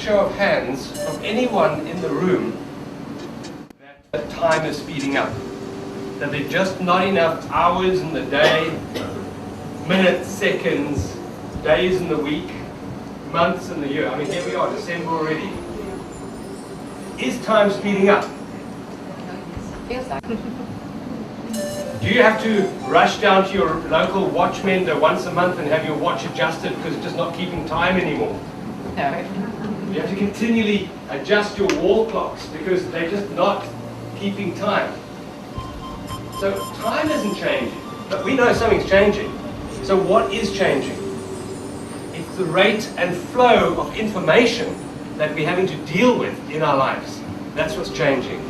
show of hands from anyone in the room that time is speeding up. That there are just not enough hours in the day, minutes, seconds, days in the week, months in the year. I mean, here we are, December already. Is time speeding up? Feels like. Do you have to rush down to your local watchmender once a month and have your watch adjusted because it's just not keeping time anymore? No. You have to continually adjust your wall clocks because they're just not keeping time. So time isn't changing, but we know something's changing. So what is changing? It's the rate and flow of information that we're having to deal with in our lives. That's what's changing.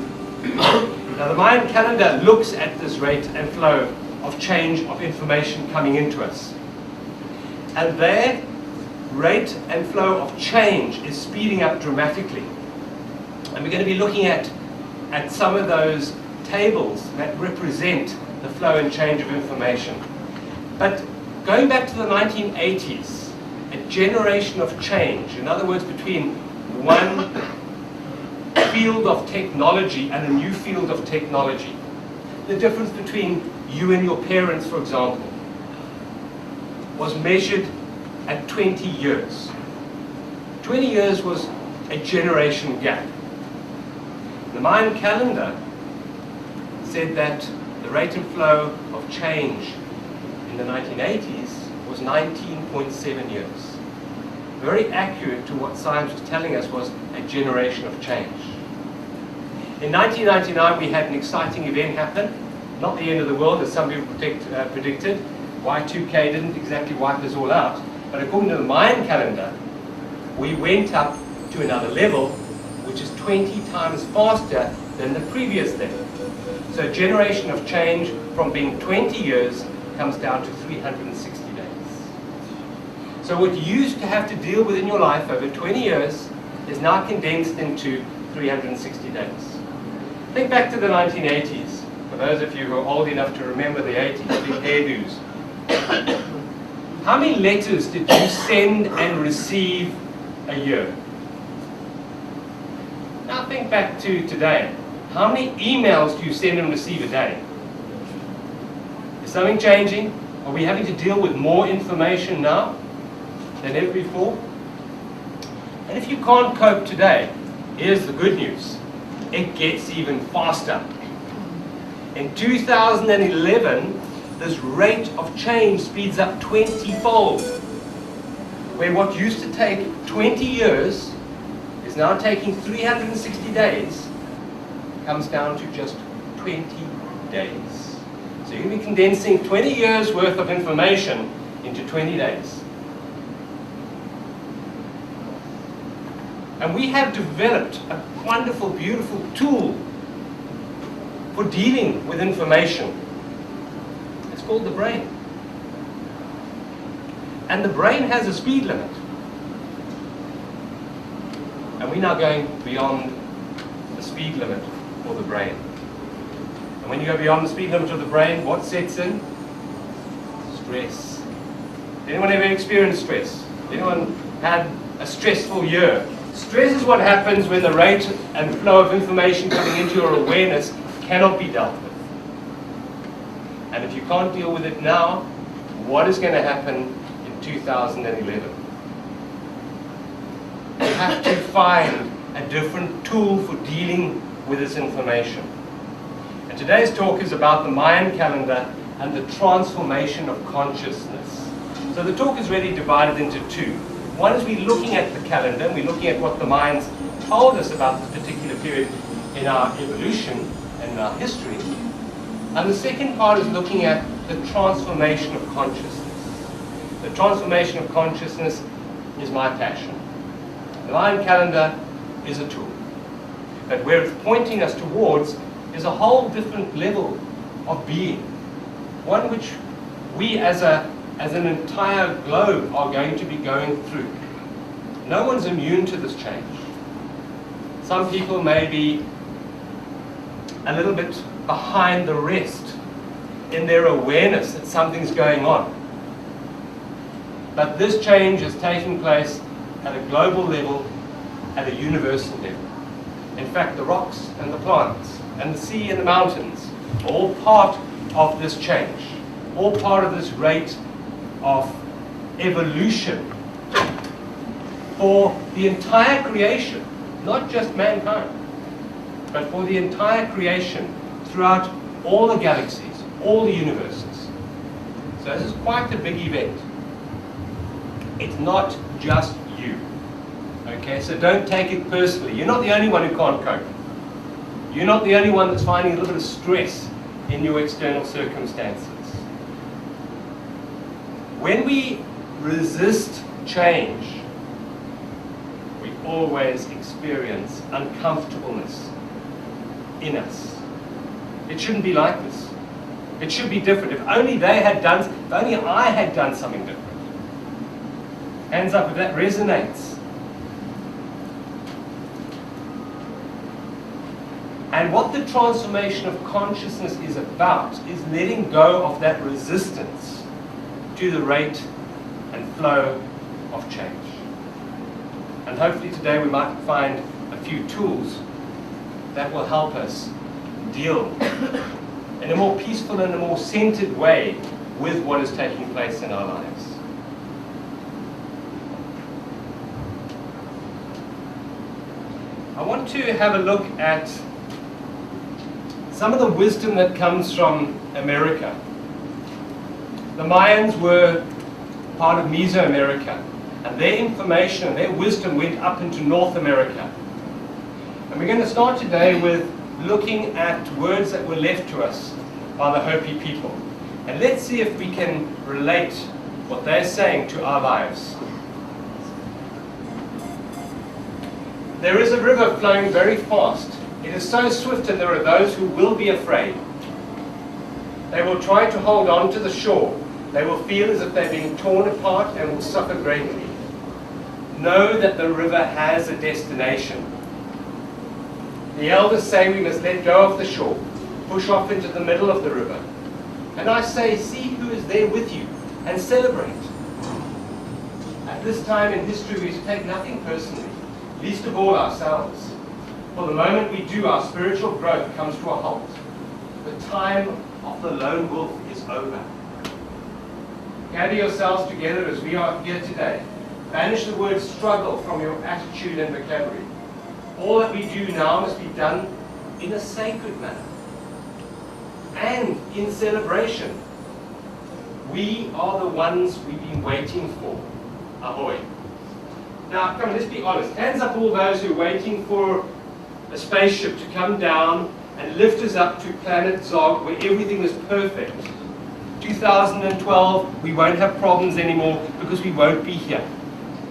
Now the Mayan calendar looks at this rate and flow of change of information coming into us. And their rate and flow of change is speeding up dramatically. And we're going to be looking at some of those tables that represent the flow and change of information. But going back to the 1980s, a generation of change, in other words, between one field of technology and a new field of technology. The difference between you and your parents, for example, was measured at 20 years. 20 years was a generation gap. The Mayan calendar said that the rate and flow of change in the 1980s was 19.7 years. Very accurate to what science was telling us was a generation of change. In 1999 we had an exciting event happen, not the end of the world as some people predicted. Y2K didn't exactly wipe us all out, but according to the Mayan calendar, we went up to another level, which is 20 times faster than the previous level. So a generation of change from being 20 years comes down to 360 days. So what you used to have to deal with in your life over 20 years is now condensed into 360 days. Think back to the 1980s, for those of you who are old enough to remember the 80s, big hairdos. How many letters did you send and receive a year? Now think back to today. How many emails do you send and receive a day? Is something changing? Are we having to deal with more information now than ever before? And if you can't cope today, here's the good news. It gets even faster. In 2011, this rate of change speeds up 20-fold. Where what used to take 20 years is now taking 360 days, comes down to just 20 days. So you're going to be condensing 20 years worth of information into 20 days. And we have developed a wonderful, beautiful tool for dealing with information. It's called the brain. And the brain has a speed limit. And we're now going beyond the speed limit for the brain. And when you go beyond the speed limit of the brain, what sets in? Stress. Anyone ever experienced stress? Anyone had a stressful year? Stress is what happens when the rate and flow of information coming into your awareness cannot be dealt with. And if you can't deal with it now, what is going to happen in 2011? You have to find a different tool for dealing with this information. And today's talk is about the Mayan calendar and the transformation of consciousness. So the talk is really divided into two. One is we're looking at the calendar, and we're looking at what the Mayans told us about this particular period in our evolution and in our history. And the second part is looking at the transformation of consciousness. The transformation of consciousness is my passion. The Mayan calendar is a tool. But where it's pointing us towards is a whole different level of being. One which we as an entire globe are going to be going through. No one's immune to this change. Some people may be a little bit behind the rest in their awareness that something's going on. But this change is taking place at a global level at a universal level. In fact, the rocks and the plants and the sea and the mountains are all part of this change, all part of this rate of evolution for the entire creation, not just mankind, but for the entire creation throughout all the galaxies, all the universes. So this is quite a big event. It's not just you. Okay, so don't take it personally. You're not the only one who can't cope. You're not the only one that's finding a little bit of stress in your external circumstances. When we resist change, we always experience uncomfortableness in us. It shouldn't be like this. It should be different. If only they had done, if only I had done something different. Hands up if that resonates. And what the transformation of consciousness is about is letting go of that resistance to the rate and flow of change. And hopefully today we might find a few tools that will help us deal in a more peaceful and a more centered way with what is taking place in our lives. I want to have a look at some of the wisdom that comes from America. The Mayans were part of Mesoamerica, and their information and their wisdom went up into North America. And we're going to start today with looking at words that were left to us by the Hopi people. And let's see if we can relate what they're saying to our lives. There is a river flowing very fast. It is so swift, and there are those who will be afraid. They will try to hold on to the shore. They will feel as if they're being torn apart and will suffer greatly. Know that the river has a destination. The elders say we must let go of the shore, push off into the middle of the river. And I say, see who is there with you, and celebrate. At this time in history, we take nothing personally, least of all ourselves. For the moment we do, our spiritual growth comes to a halt. The time of the lone wolf is over. Gather yourselves together as we are here today. Banish the word struggle from your attitude and vocabulary. All that we do now must be done in a sacred manner and in celebration. We are the ones we've been waiting for. Ahoy. Now, come on, let's be honest. Hands up all those who are waiting for a spaceship to come down and lift us up to planet Zog, where everything is perfect. 2012, we won't have problems anymore because we won't be here.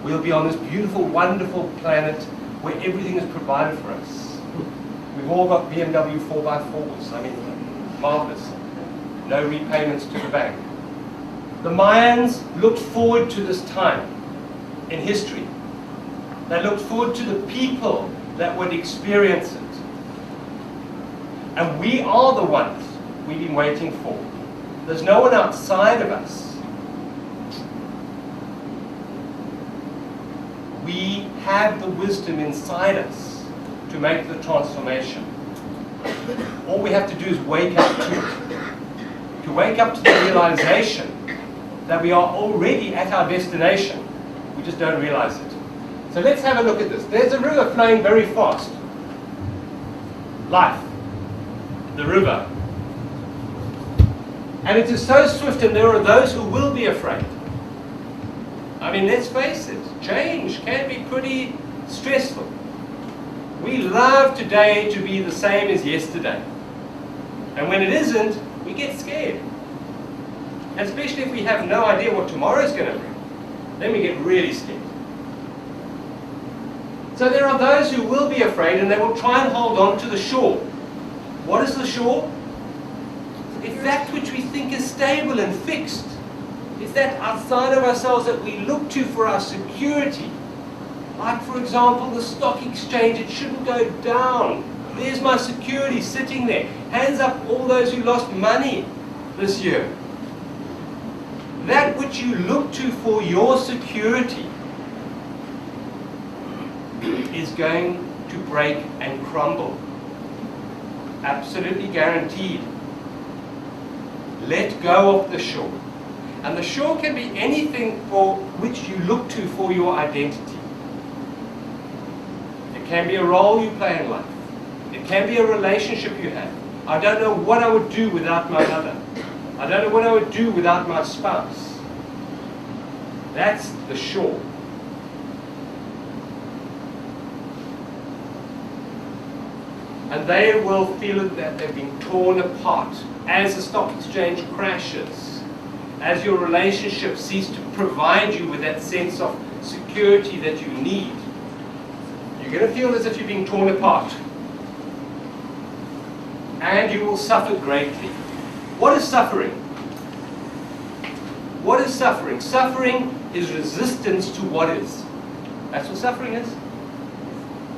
We'll be on this beautiful, wonderful planet where everything is provided for us. We've all got BMW 4x4s. I mean, marvelous. No repayments to the bank. The Mayans looked forward to this time in history. They looked forward to the people that would experience it. And we are the ones we've been waiting for. There's no one outside of us. We have the wisdom inside us to make the transformation. All we have to do is wake up to it. To wake up to the realization that we are already at our destination. We just don't realize it. So let's have a look at this. There's a river flowing very fast. Life. The river. And it is so swift, and there are those who will be afraid. I mean, let's face it, change can be pretty stressful. We love today to be the same as yesterday. And when it isn't, we get scared. And especially if we have no idea what tomorrow is going to bring, then we get really scared. So there are those who will be afraid, and they will try and hold on to the shore. What is the shore? It's that which we think is stable and fixed. It's that outside of ourselves that we look to for our security. Like, for example, the stock exchange, it shouldn't go down. There's my security sitting there. Hands up all those who lost money this year. That which you look to for your security is going to break and crumble. Absolutely guaranteed. Let go of the shore. And the shore can be anything for which you look to for your identity. It can be a role you play in life. It can be a relationship you have. I don't know what I would do without my mother. I don't know what I would do without my spouse. That's the shore. And they will feel that they've been torn apart as the stock exchange crashes, as your relationships cease to provide you with that sense of security that you need. You're going to feel as if you're being torn apart. And you will suffer greatly. What is suffering? What is suffering? Suffering is resistance to what is. That's what suffering is.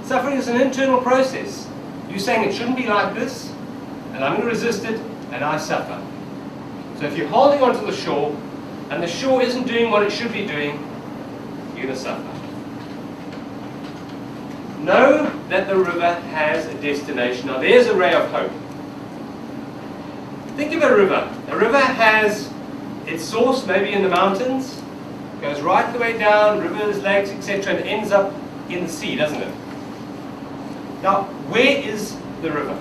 Suffering is an internal process. You're saying it shouldn't be like this, and I'm going to resist it, and I suffer. So if you're holding onto the shore, and the shore isn't doing what it should be doing, you're going to suffer. Know that the river has a destination. Now there's a ray of hope. Think of a river. A river has its source maybe in the mountains, goes right the way down, rivers, lakes, etc., and ends up in the sea, doesn't it? Now, where is the river?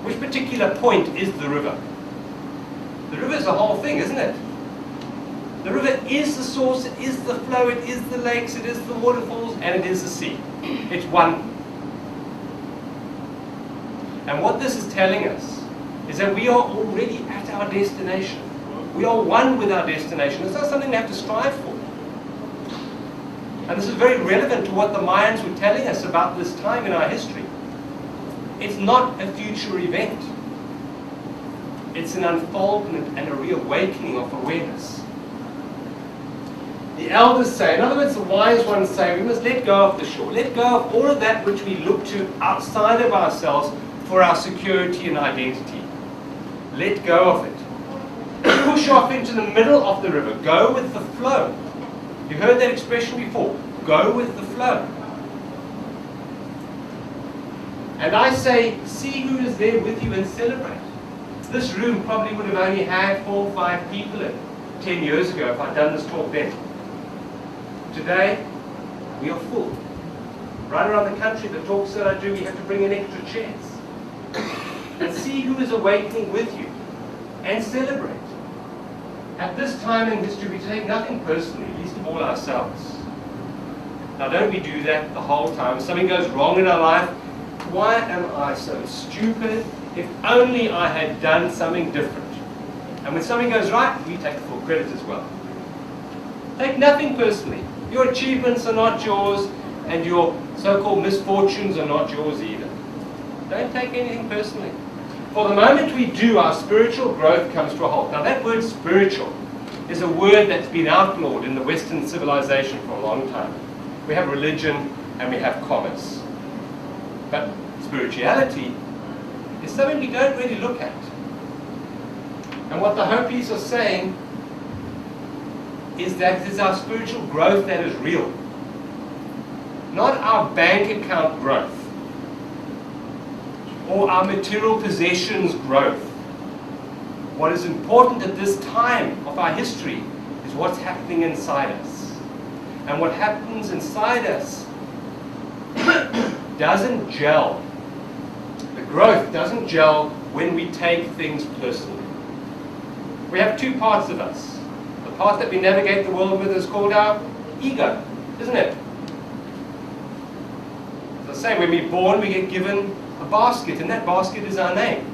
Which particular point is the river? The river is the whole thing, isn't it? The river is the source, it is the flow, it is the lakes, it is the waterfalls, and it is the sea. It's one. And what this is telling us is that we are already at our destination. We are one with our destination. It's not something we have to strive for. And this is very relevant to what the Mayans were telling us about this time in our history. It's not a future event. It's an unfoldment and a reawakening of awareness. The elders say, in other words, the wise ones say, we must let go of the shore. Let go of all of that which we look to outside of ourselves for our security and identity. Let go of it. Push off into the middle of the river. Go with the flow. You've heard that expression before. Go with the flow. And I say, see who is there with you and celebrate. This room probably would have only had 4 or 5 people in it 10 years ago if I'd done this talk then. Today, we are full. Right around the country, the talks that I do, we have to bring in extra chairs. And see who is awakening with you and celebrate. At this time in history, we take nothing personally, least of all ourselves. Now, don't we do that the whole time? If something goes wrong in our life, why am I so stupid? If only I had done something different. And when something goes right, we take full credit as well. Take nothing personally. Your achievements are not yours, and your so-called misfortunes are not yours either. Don't take anything personally. For the moment we do, our spiritual growth comes to a halt. Now that word spiritual is a word that's been outlawed in the Western civilization for a long time. We have religion and we have commerce. But spirituality is something we don't really look at. And what the Hopis are saying is that it is our spiritual growth that is real. Not our bank account growth. Or our material possessions growth. What is important at this time of our history is what's happening inside us. And what happens inside us doesn't gel. The growth doesn't gel when we take things personally. We have 2 parts of us. The part that we navigate the world with is called our ego, isn't it? As I say, when we're born, we get given a basket, and that basket is our name.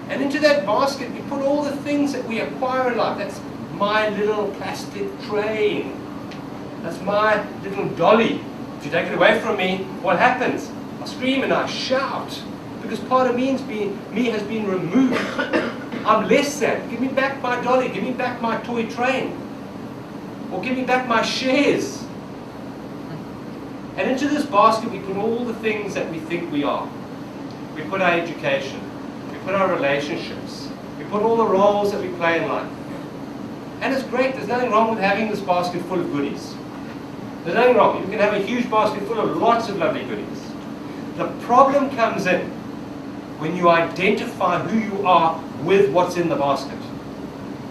And into that basket we put all the things that we acquire in life. That's my little plastic train. That's my little dolly. If you take it away from me, what happens? I scream and I shout, because part of me has been removed. I'm less than. Give me back my dolly, give me back my toy train, or give me back my shares. And into this basket we put all the things that we think we are. We put our education, we put our relationships, we put all the roles that we play in life. And it's great, there's nothing wrong with having this basket full of goodies. There's nothing wrong. You can have a huge basket full of lots of lovely goodies. The problem comes in when you identify who you are with what's in the basket.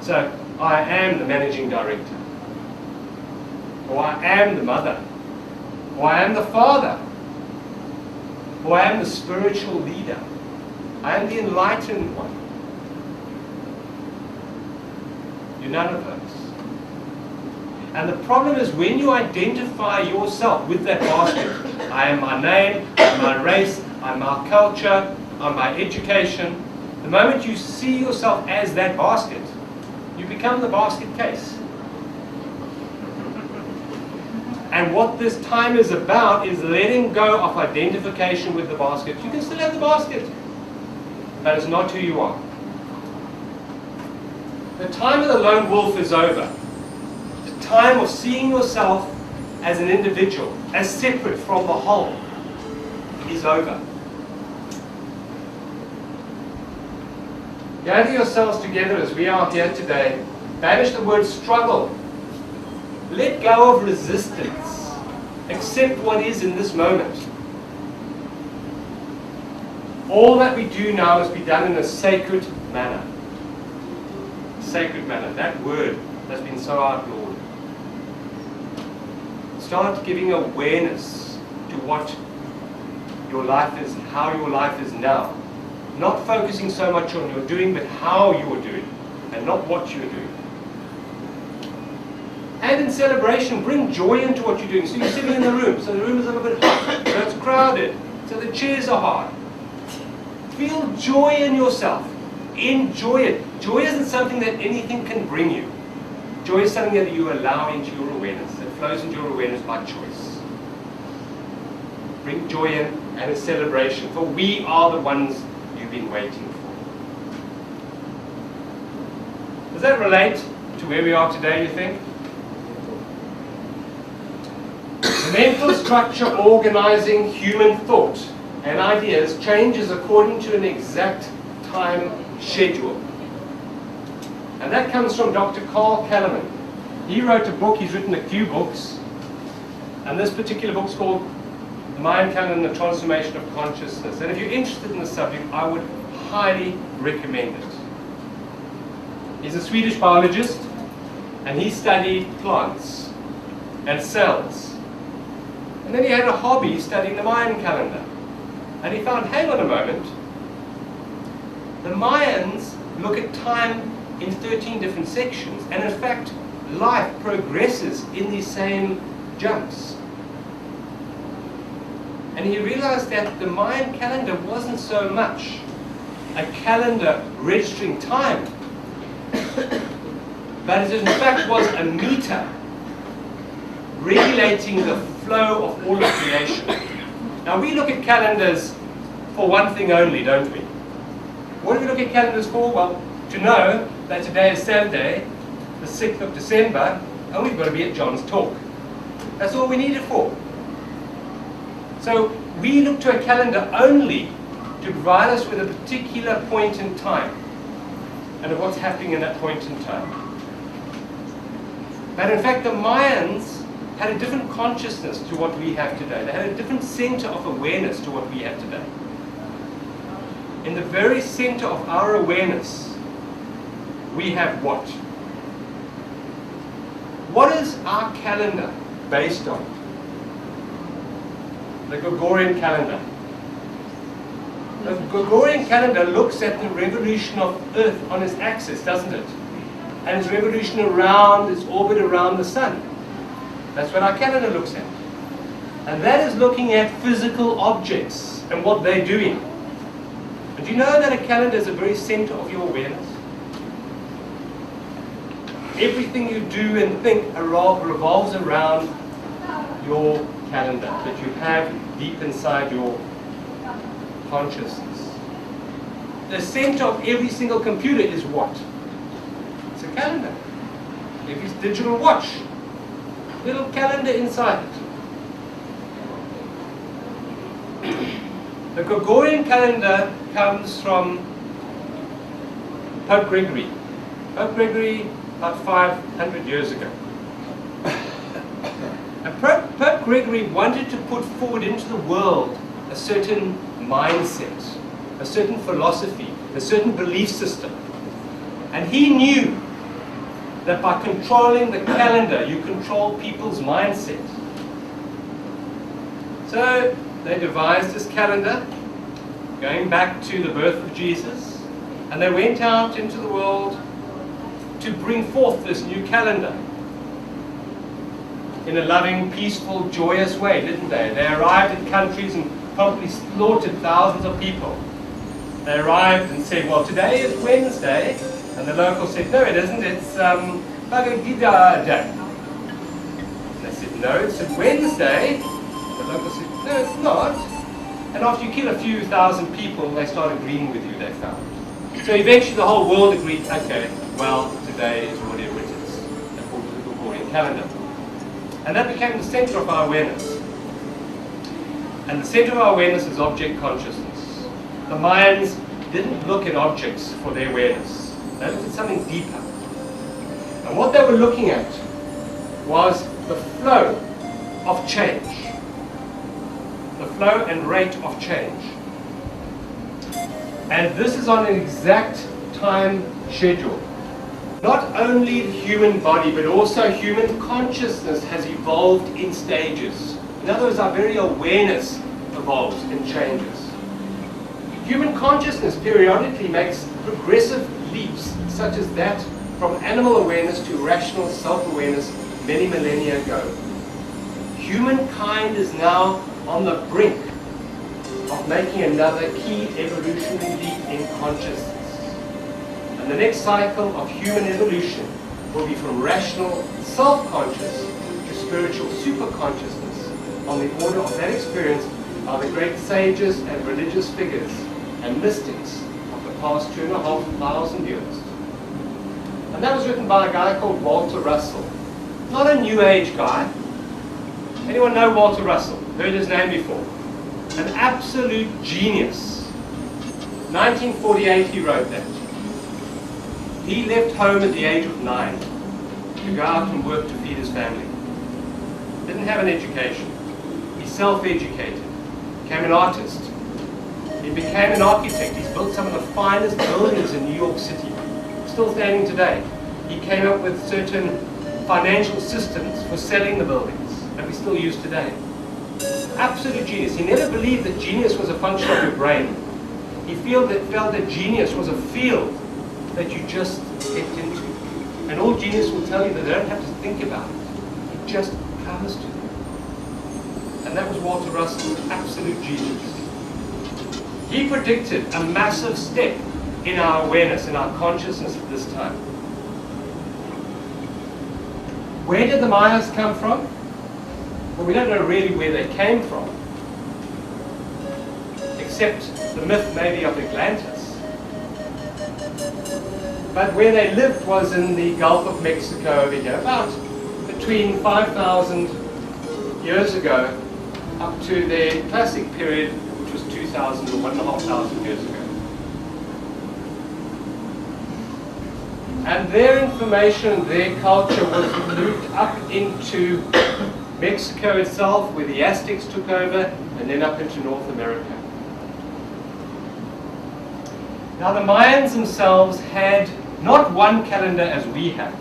So, I am the managing director, or I am the mother, or I am the father, or I am the spiritual leader. I am the enlightened one. You're none of those. And the problem is when you identify yourself with that basket, I am my name, I'm my race, I'm my culture, I'm my education. The moment you see yourself as that basket, you become the basket case. And what this time is about is letting go of identification with the basket. You can still have the basket, but it's not who you are. The time of the lone wolf is over. The time of seeing yourself as an individual, as separate from the whole, is over. Gather yourselves together as we are here today. Banish the word struggle. Let go of resistance. Accept what is in this moment. All that we do now must be done in a sacred manner. Sacred manner. That word has been so outlawed. Start giving awareness to what your life is, how your life is now. Not focusing so much on your doing, but how you are doing, and not what you're doing. And in celebration, bring joy into what you're doing. So you're sitting in the room, so the room is a little bit hot, so it's crowded, so the chairs are hard. Feel joy in yourself. Enjoy it. Joy isn't something that anything can bring you. Joy is something that you allow into your awareness. It flows into your awareness by choice. Bring joy in and a celebration, for we are the ones you've been waiting for. Does that relate to where we are today, you think? The mental structure organizing human thought and ideas changes according to an exact time schedule. And that comes from Dr. Carl Kalleman. He wrote a book, he's written a few books, and this particular book's called The Mayan Calendar and the Transformation of Consciousness. And if you're interested in the subject, I would highly recommend it. He's a Swedish biologist, and he studied plants and cells. And then he had a hobby studying the Mayan calendar. And he found, hang on a moment, the Mayans look at time in 13 different sections, and in fact, life progresses in these same jumps. And he realized that the Mayan calendar wasn't so much a calendar registering time, but it in fact was a meter regulating the flow of all of creation. Now we look at calendars for one thing only, don't we? What do we look at calendars for? Well, to know that today is Saturday, the 6th of December, and we've got to be at John's talk. That's all we need it for. So we look to a calendar only to provide us with a particular point in time and of what's happening in that point in time. But in fact, the Mayans had a different consciousness to what we have today. They had a different center of awareness to what we have today. In the very center of our awareness, we have what? What is our calendar based on? The Gregorian calendar. The Gregorian calendar looks at the revolution of Earth on its axis, doesn't it? And its revolution around, its orbit around the sun. That's what our calendar looks at. And that is looking at physical objects and what they're doing. And do you know that a calendar is the very center of your awareness? Everything you do and think revolves around your calendar that you have deep inside your consciousness. The center of every single computer is what? It's a calendar. Every digital watch, little calendar inside it. The Gregorian calendar comes from Pope Gregory. Pope Gregory about 500 years ago. And Pope Gregory wanted to put forward into the world a certain mindset, a certain philosophy, a certain belief system. And he knew that by controlling the calendar, you control people's mindset. So they devised this calendar, going back to the birth of Jesus, and they went out into the world to bring forth this new calendar in a loving, peaceful, joyous way, didn't they? They arrived in countries and probably slaughtered thousands of people. They arrived and said, well, today is Wednesday, and the locals said, no, it isn't, it's Bhagavad Gita Day. And they said, no, it's a Wednesday. The locals said, no, it's not. And after you kill a few thousand people, they start agreeing with you, they found. So eventually the whole world agreed, okay, well, today is whatever it is, according to the Gregorian calendar. And that became the center of our awareness. And the center of our awareness is object consciousness. The Mayans didn't look at objects for their awareness. They looked at something deeper. And what they were looking at was the flow of change. The flow and rate of change. And this is on an exact time schedule. Not only the human body, but also human consciousness has evolved in stages. In other words, our very awareness evolves and changes. Human consciousness periodically makes progressive leaps, such as that from animal awareness to rational self-awareness many millennia ago. Humankind is now on the brink of making another key evolutionary leap in consciousness. And the next cycle of human evolution will be from rational self-conscious to spiritual superconsciousness. On the order of that experience are the great sages and religious figures and mystics of the past 2,500 years. And that was written by a guy called Walter Russell. Not a New Age guy. Anyone know Walter Russell? Heard his name before? An absolute genius. 1948 he wrote that. He left home at the age of 9 to go out and work to feed his family. Didn't have an education. He self-educated. Became an artist. He became an architect. He's built some of the finest buildings in New York City. Still standing today. He came up with certain financial systems for selling the buildings that we still use today. Absolute genius. He never believed that genius was a function of your brain. He felt that genius was a field that you just stepped into. And all genius will tell you that they don't have to think about it. It just comes to them. And that was Walter Russell, absolute genius. He predicted a massive step in our awareness, in our consciousness at this time. Where did the Mayans come from? Well, we don't know really where they came from, except the myth maybe of Atlantis. But where they lived was in the Gulf of Mexico over here, about between 5,000 years ago up to their classic period, which was 2,000 or 1,500 years ago. And their information, their culture was moved up into Mexico itself, where the Aztecs took over, and then up into North America. Now the Mayans themselves had not one calendar as we have.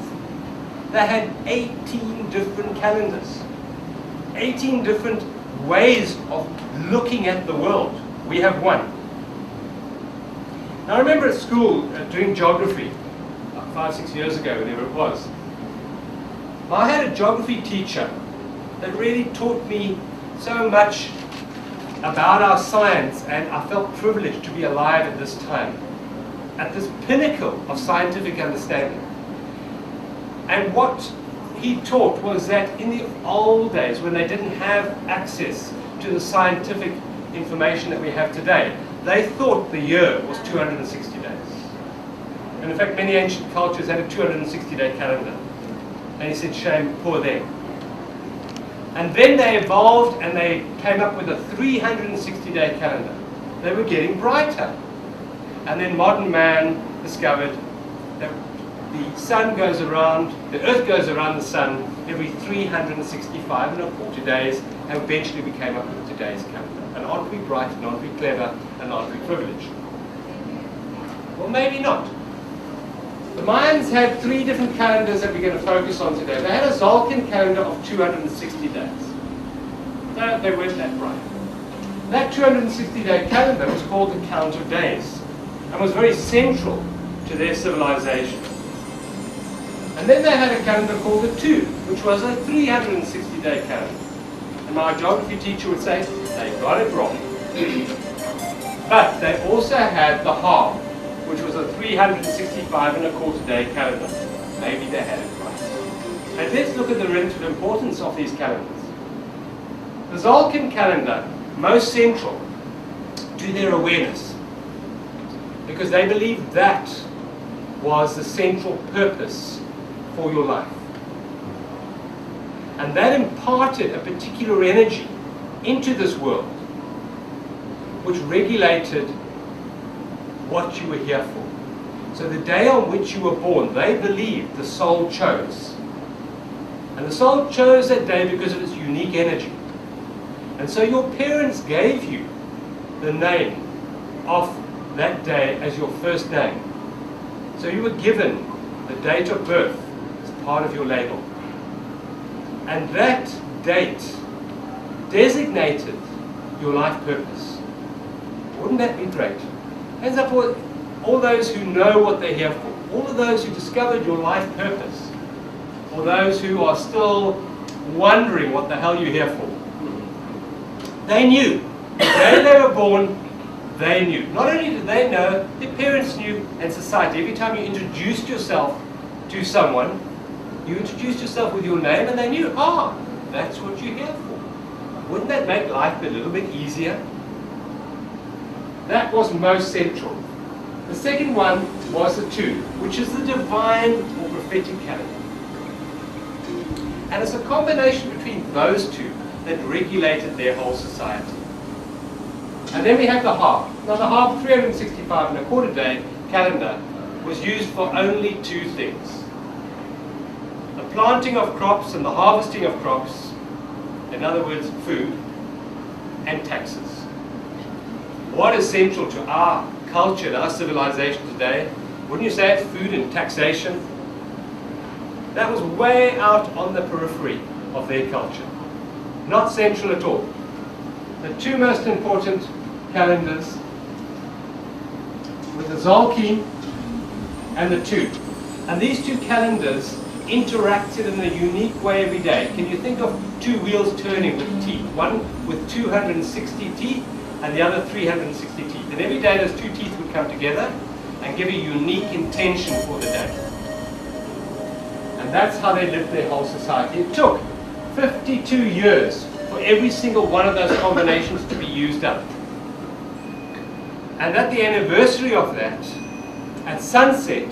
They had 18 different calendars. 18 different ways of looking at the world. We have one. Now I remember at school doing geography, 5-6 years ago, whenever it was. I had a geography teacher that really taught me so much about our science, and I felt privileged to be alive at this time, at this pinnacle of scientific understanding. And what he taught was that in the old days, when they didn't have access to the scientific information that we have today, they thought the year was 260 days. And in fact, many ancient cultures had a 260-day calendar. And he said, shame, poor them. And then they evolved and they came up with a 360-day calendar. They were getting brighter. And then modern man discovered that the sun goes around, the earth goes around the sun every 365 and a quarter days, and eventually we came up with today's calendar. And aren't we bright, and aren't we clever, and aren't we privileged? Well, maybe not. The Mayans had 3 different calendars that we're going to focus on today. They had a Zolkin calendar of 260 days. No, they weren't that bright. That 260-day calendar was called the Count of Days and was very central to their civilization. And then they had a calendar called the Two, which was a 360-day calendar. And my geography teacher would say, they got it wrong. But they also had the Half, which was a 365 and a quarter day calendar. Maybe they had it right. And let's look at the relative importance of these calendars. The Zolkin calendar, most central to their awareness, because they believed that was the central purpose for your life. And that imparted a particular energy into this world, which regulated what you were here for. So the day on which you were born, they believed the soul chose. And the soul chose that day because of its unique energy. And so your parents gave you the name of that day as your first name. So you were given the date of birth as part of your label. And that date designated your life purpose. Wouldn't that be great? Hands up for all those who know what they're here for. All of those who discovered your life purpose. Or those who are still wondering what the hell you're here for. They knew. The day they were born, they knew. Not only did they know, their parents knew, and society. Every time you introduced yourself to someone, you introduced yourself with your name, and they knew, that's what you're here for. Wouldn't that make life a little bit easier? That was most central. The second one was the Two, which is the divine or prophetic calendar. And it's a combination between those two that regulated their whole society. And then we have the Half. Now the Half 365 and a quarter day calendar was used for only 2 things. The planting of crops and the harvesting of crops, in other words, food, and taxes. What is central to our culture and our civilization today? Wouldn't you say it's food and taxation? That was way out on the periphery of their culture. Not central at all. The 2 most important calendars were the Zolkin and the Two. And these 2 calendars interacted in a unique way every day. Can you think of 2 wheels turning with teeth? One with 260 teeth and the other 360 teeth. And every day those 2 teeth would come together and give a unique intention for the day. And that's how they lived their whole society. It took 52 years for every single one of those combinations to be used up. And at the anniversary of that, at sunset,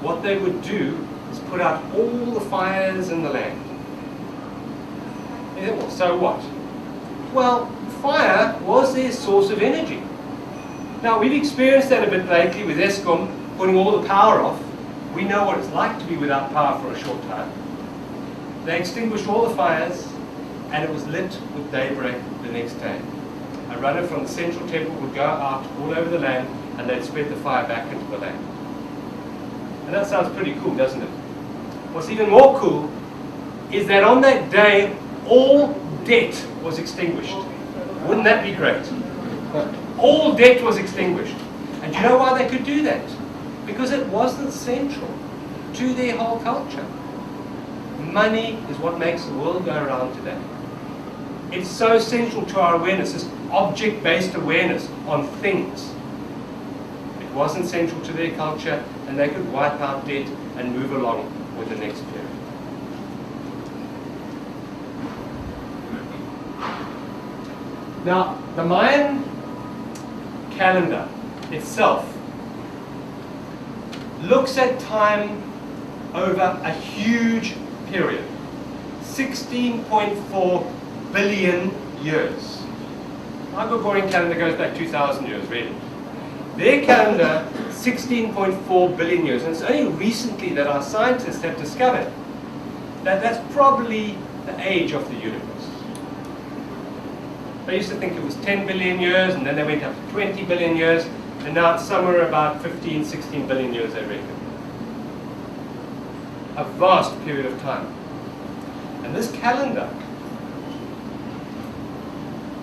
what they would do is put out all the fires in the land. Yeah, well, so what? Well, fire was their source of energy. Now, we've experienced that a bit lately with Eskom putting all the power off. We know what it's like to be without power for a short time. They extinguished all the fires, and it was lit with daybreak the next day. A runner from the central temple would go out all over the land, and they'd spread the fire back into the land. And that sounds pretty cool, doesn't it? What's even more cool is that on that day, all debt was extinguished. Wouldn't that be great? All debt was extinguished. And do you know why they could do that? Because it wasn't central to their whole culture. Money is what makes the world go around today. It's so central to our awareness, this object-based awareness on things. It wasn't central to their culture, and they could wipe out debt and move along with the next period. Now, the Mayan calendar itself looks at time over a huge period, 16.4 billion years. Our Gregorian calendar goes back 2,000 years, really. Their calendar, 16.4 billion years. And it's only recently that our scientists have discovered that that's probably the age of the universe. They used to think it was 10 billion years, and then they went up to 20 billion years, and now it's somewhere about 15, 16 billion years, they reckon. A vast period of time. And this calendar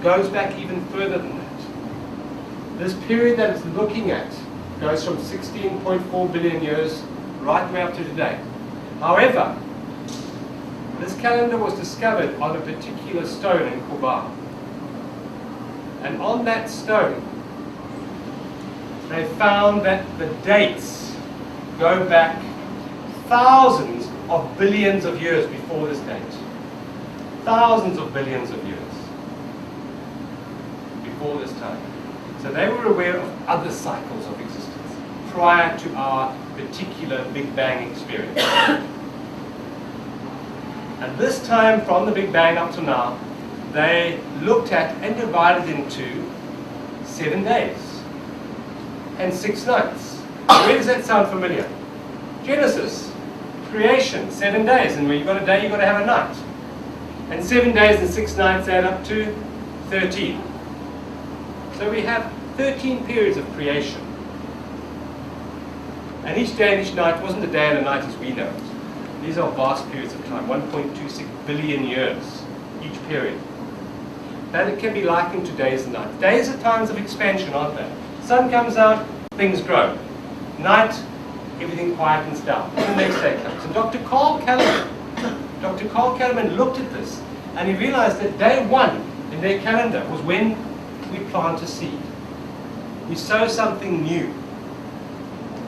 goes back even further than that. This period that it's looking at goes from 16.4 billion years right way up to today. However, this calendar was discovered on a particular stone in Cuba. And on that stone, they found that the dates go back thousands of billions of years before this date. Thousands of billions of years before this time. So they were aware of other cycles of existence prior to our particular Big Bang experience. And this time, from the Big Bang up to now, they looked at and divided into 7 days and 6 nights. Where does that sound familiar? Genesis, creation, 7 days, and when you've got a day, you've got to have a night. And 7 days and 6 nights add up to 13. So we have 13 periods of creation. And each day and each night wasn't a day and a night as we know it. These are vast periods of time, 1.26 billion years, each period. That it can be likened to days and nights. Days are times of expansion, aren't they? Sun comes out, things grow. Night, everything quietens down. The next day comes. And Dr. Carl Kellerman looked at this, and he realized that day 1 in their calendar was when we plant a seed. We sow something new.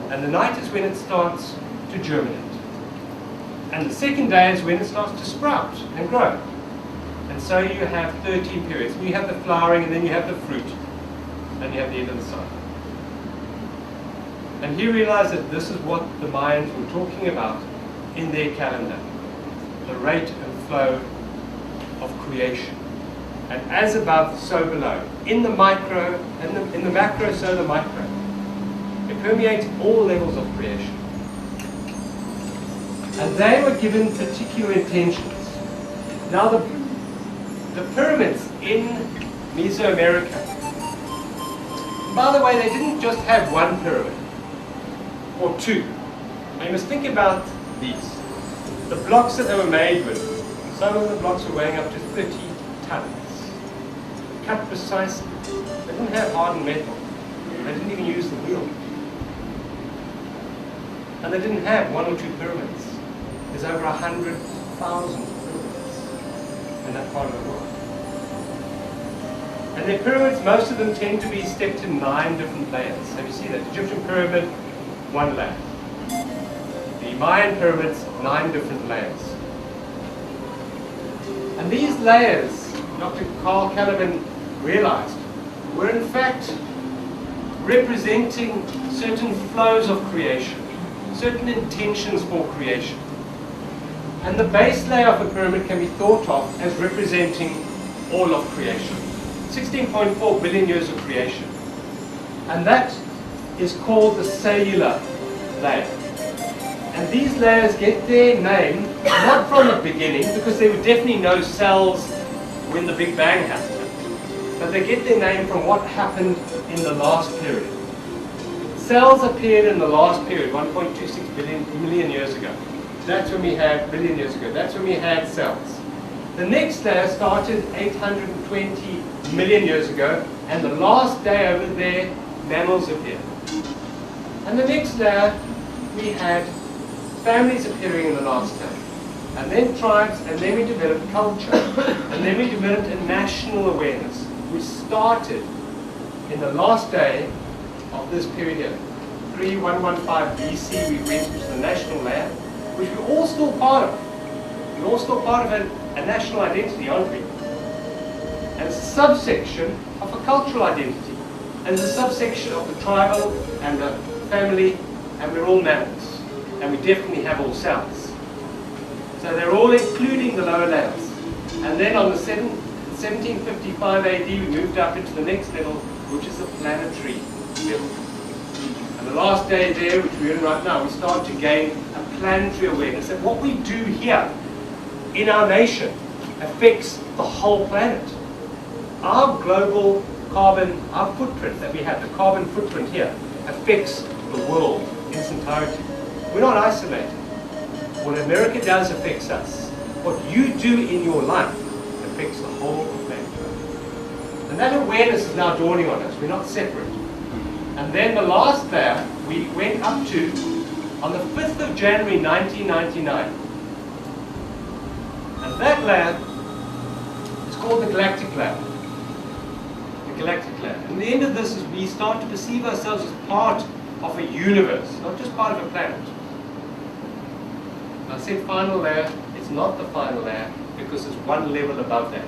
And the night is when it starts to germinate. And the second day is when it starts to sprout and grow. And so you have 13 periods. You have the flowering, and then you have the fruit, and you have the end of the cycle. And he realized that this is what the Mayans were talking about in their calendar. The rate and flow of creation. And as above, so below. In the micro, in the macro, so the micro. It permeates all levels of creation. And they were given particular intentions. Now the pyramids in Mesoamerica, by the way, they didn't just have one pyramid or two. Now you must think about these. The blocks that they were made with, some of the blocks were weighing up to 30 tons. Cut precisely. They didn't have hardened metal. They didn't even use the wheel. And they didn't have 1 or 2 pyramids. There's over 100,000 pyramids in that part of the world. And their pyramids, most of them tend to be stepped in 9 different layers. Have you seen that? Egyptian pyramid, 1 layer. The Mayan pyramids, 9 different layers. And these layers, Dr. Carl Kellerman realized, were in fact representing certain flows of creation, certain intentions for creation. And the base layer of a pyramid can be thought of as representing all of creation. 16.4 billion years of creation. And that is called the cellular layer. And these layers get their name not from the beginning, because there were definitely no cells when the Big Bang happened, but they get their name from what happened in the last period. Cells appeared in the last period, 1.26 million years ago. That's when we had, billion years ago, that's when we had cells. The next layer started 820 million years ago, and the last day over there, mammals appeared. And the next layer, we had families appearing in the last day, and then tribes, and then we developed culture, and then we developed a national awareness, which started in the last day of this period here. 3115 BC, we went to the national layer, which we're all still part of. We're all still part of a national identity, aren't we? And it's a subsection of a cultural identity. And it's a subsection of the tribal and the family, and we're all mammals. And we definitely have all cells. So they're all including the lower layers. And then on the 1755 AD, we moved up into the next level, which is the planetary level. And the last day there, which we're in right now, we start to gain a planetary awareness. And what we do here in our nation affects the whole planet. Our global carbon, our footprint that we have, the carbon footprint here, affects the world in its entirety. We're not isolated. What America does affects us. What you do in your life affects the whole planet. And that awareness is now dawning on us. We're not separate. And then the last layer we went up to on the 5th of January 1999. And that layer is called the galactic layer. The galactic layer. And the end of this is we start to perceive ourselves as part of a universe, not just part of a planet. I said final layer, it's not the final layer because it's one level above that.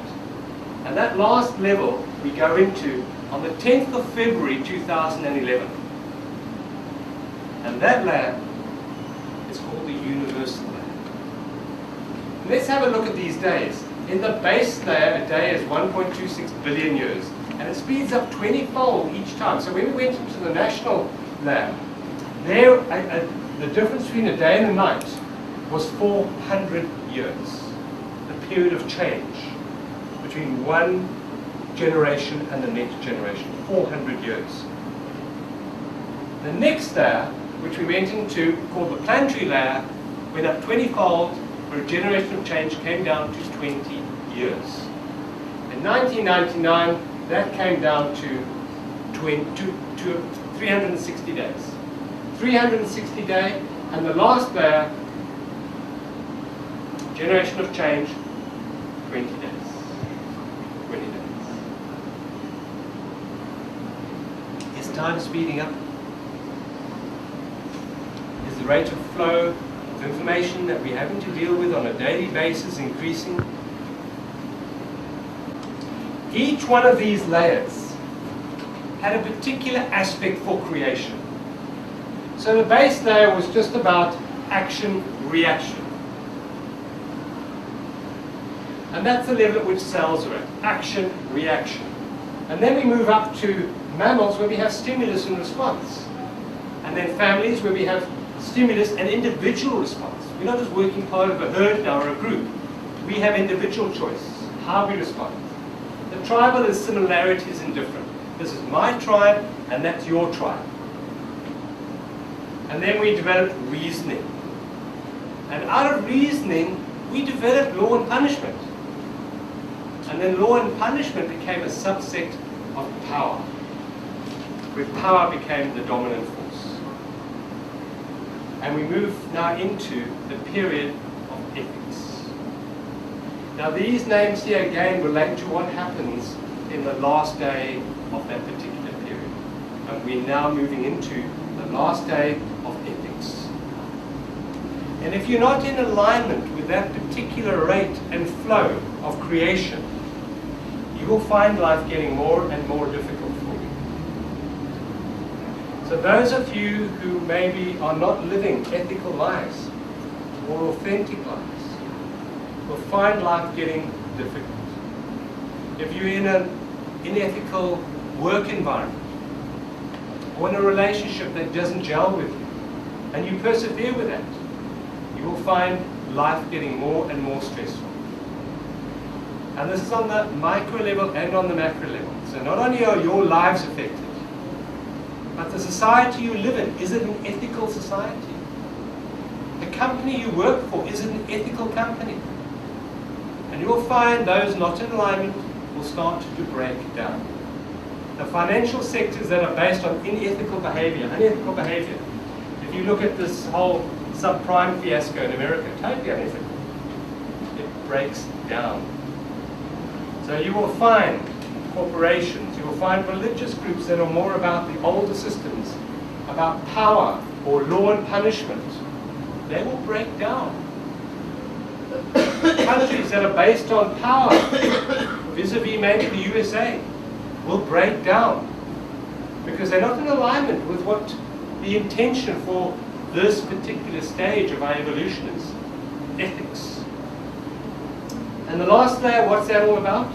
And that last level we go into on the 10th of February 2011. And that layer is called the universal layer. Let's have a look at these days. In the base layer, a day is 1.26 billion years. And it speeds up 20-fold each time. So when we went into the national layer, there, the difference between a day and a night was 400 years. A period of change between one generation and the next generation, 400 years. The next layer, which we went into, called the planetary layer, went up 20-fold, where a generation of change came down to 20 years. In 1999, that came down to 360 days. 360 days, and the last layer, generation of change, 20 days. 20 days. Is time speeding up? Is the rate of flow of information that we're having to deal with on a daily basis increasing? Each one of these layers had a particular aspect for creation. So the base layer was just about action, reaction. And that's the level at which cells are at, action, reaction. And then we move up to mammals where we have stimulus and response. And then families where we have stimulus and individual response. We're not just working part of a herd now or a group. We have individual choice, how we respond. The tribal is similarities and different. This is my tribe and that's your tribe. And then we developed reasoning. And out of reasoning, we developed law and punishment. And then law and punishment became a subset of power, where power became the dominant force. And we move now into the period of ethics. Now these names here again relate to what happens in the last day of that particular period. And we're now moving into the last day of ethics. And if you're not in alignment with that particular rate and flow of creation, you will find life getting more and more difficult for you. So those of you who maybe are not living ethical lives or authentic lives will find life getting difficult. If you're in an unethical work environment or in a relationship that doesn't gel with you and you persevere with that, you will find life getting more and more stressful. And this is on the micro level and on the macro level. So not only are your lives affected, but the society you live in, is it an ethical society? The company you work for, is it an ethical company? And you will find those not in alignment will start to break down. The financial sectors that are based on unethical behavior, if you look at this whole subprime fiasco in America, totally unethical, it breaks down. So you will find corporations, you will find religious groups that are more about the older systems, about power or law and punishment. They will break down. Countries that are based on power, vis-a-vis maybe the USA, will break down because they're not in alignment with what the intention for this particular stage of our evolution is, ethics. And the last layer, what's that all about?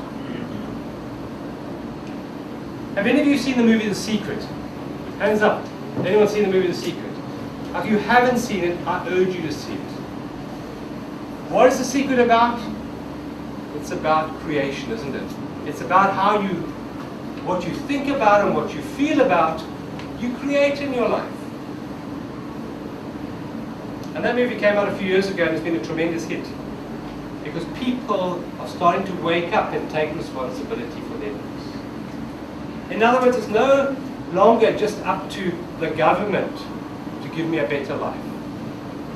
Have any of you seen the movie The Secret? Hands up. Anyone seen the movie The Secret? If you haven't seen it, I urge you to see it. What is the secret about? It's about creation, isn't it? It's about how what you think about and what you feel about, you create in your life. And that movie came out a few years ago and it's been a tremendous hit. Because people are starting to wake up and take responsibility for their lives. In other words, it's no longer just up to the government to give me a better life,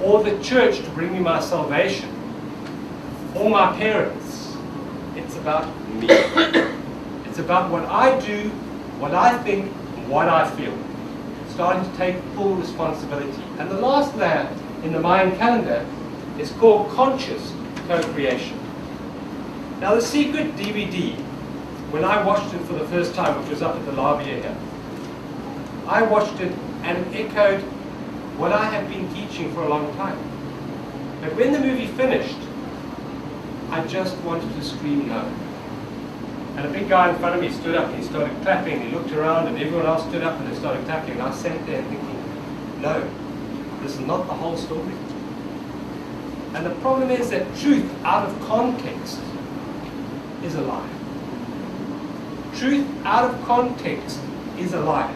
or the church to bring me my salvation, or my parents. It's about me. It's about what I do, what I think, what I feel. Starting to take full responsibility. And the last layer in the Mayan calendar is called conscious co-creation. Now the Secret DVD, when I watched it for the first time, which was up at the lobby here, I watched it and it echoed what I had been teaching for a long time. But when the movie finished, I just wanted to scream no. And a big guy in front of me stood up and he started clapping. He looked around and everyone else stood up and they started clapping. And I sat there thinking, no, this is not the whole story. And the problem is that truth out of context is a lie. Truth out of context is a lie.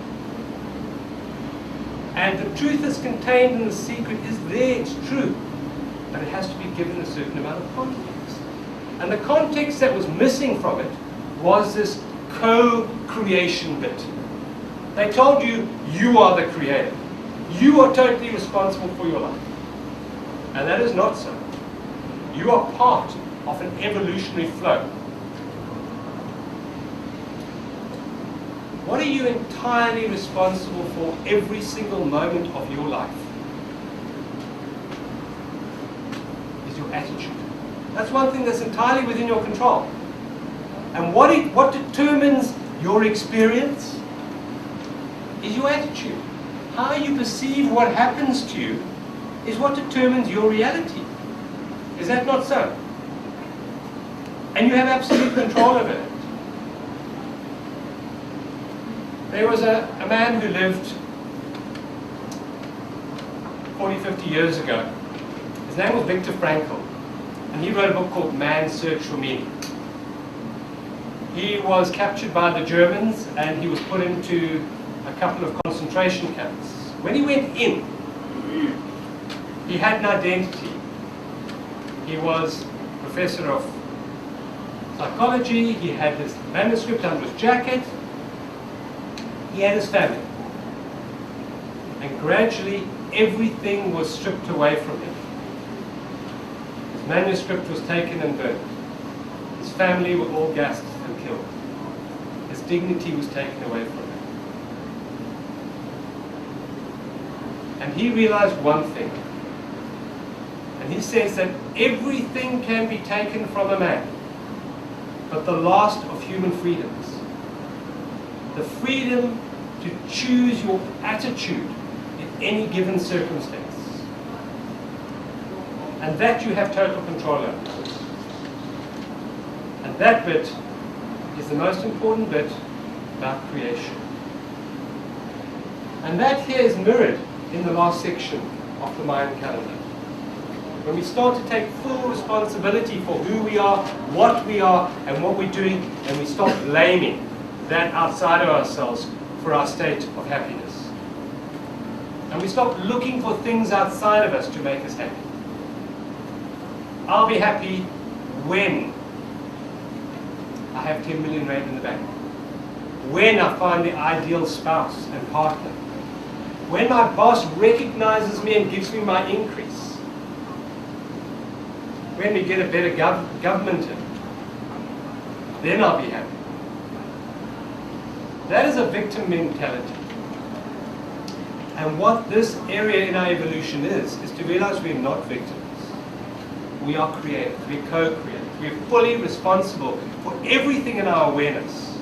And the truth that's contained in the secret is there, it's true. But it has to be given a certain amount of context. And the context that was missing from it was this co-creation bit. They told you, you are the creator. You are totally responsible for your life. And that is not so. You are part of an evolutionary flow. What are you entirely responsible for every single moment of your life? Is your attitude. That's one thing that's entirely within your control. And what determines your experience is your attitude. How you perceive what happens to you is what determines your reality. Is that not so? And you have absolute control over it. There was a man who lived 40, 50 years ago. His name was Viktor Frankl. And he wrote a book called Man's Search for Meaning. He was captured by the Germans and he was put into a couple of concentration camps. When he went in, he had an identity. He was professor of psychology, he had his manuscript under his jacket, he had his family. And gradually, everything was stripped away from him. His manuscript was taken and burned. His family were all gassed and killed. His dignity was taken away from him. And he realized one thing. And he says that everything can be taken from a man, but the last of human freedoms, the freedom to choose your attitude in any given circumstance. And that you have total control over. And that bit is the most important bit about creation. And that here is mirrored in the last section of the Mayan calendar. When we start to take full responsibility for who we are, and what we're doing, and we stop blaming that outside of ourselves for our state of happiness. And we stop looking for things outside of us to make us happy. I'll be happy when I have 10 million rand in the bank. When I find the ideal spouse and partner. When my boss recognizes me and gives me my increase. When we get a better government in, then I'll be happy. That is a victim mentality. And what this area in our evolution is to realize we're not victims. We are creators, we're co-creators. We're fully responsible for everything in our awareness.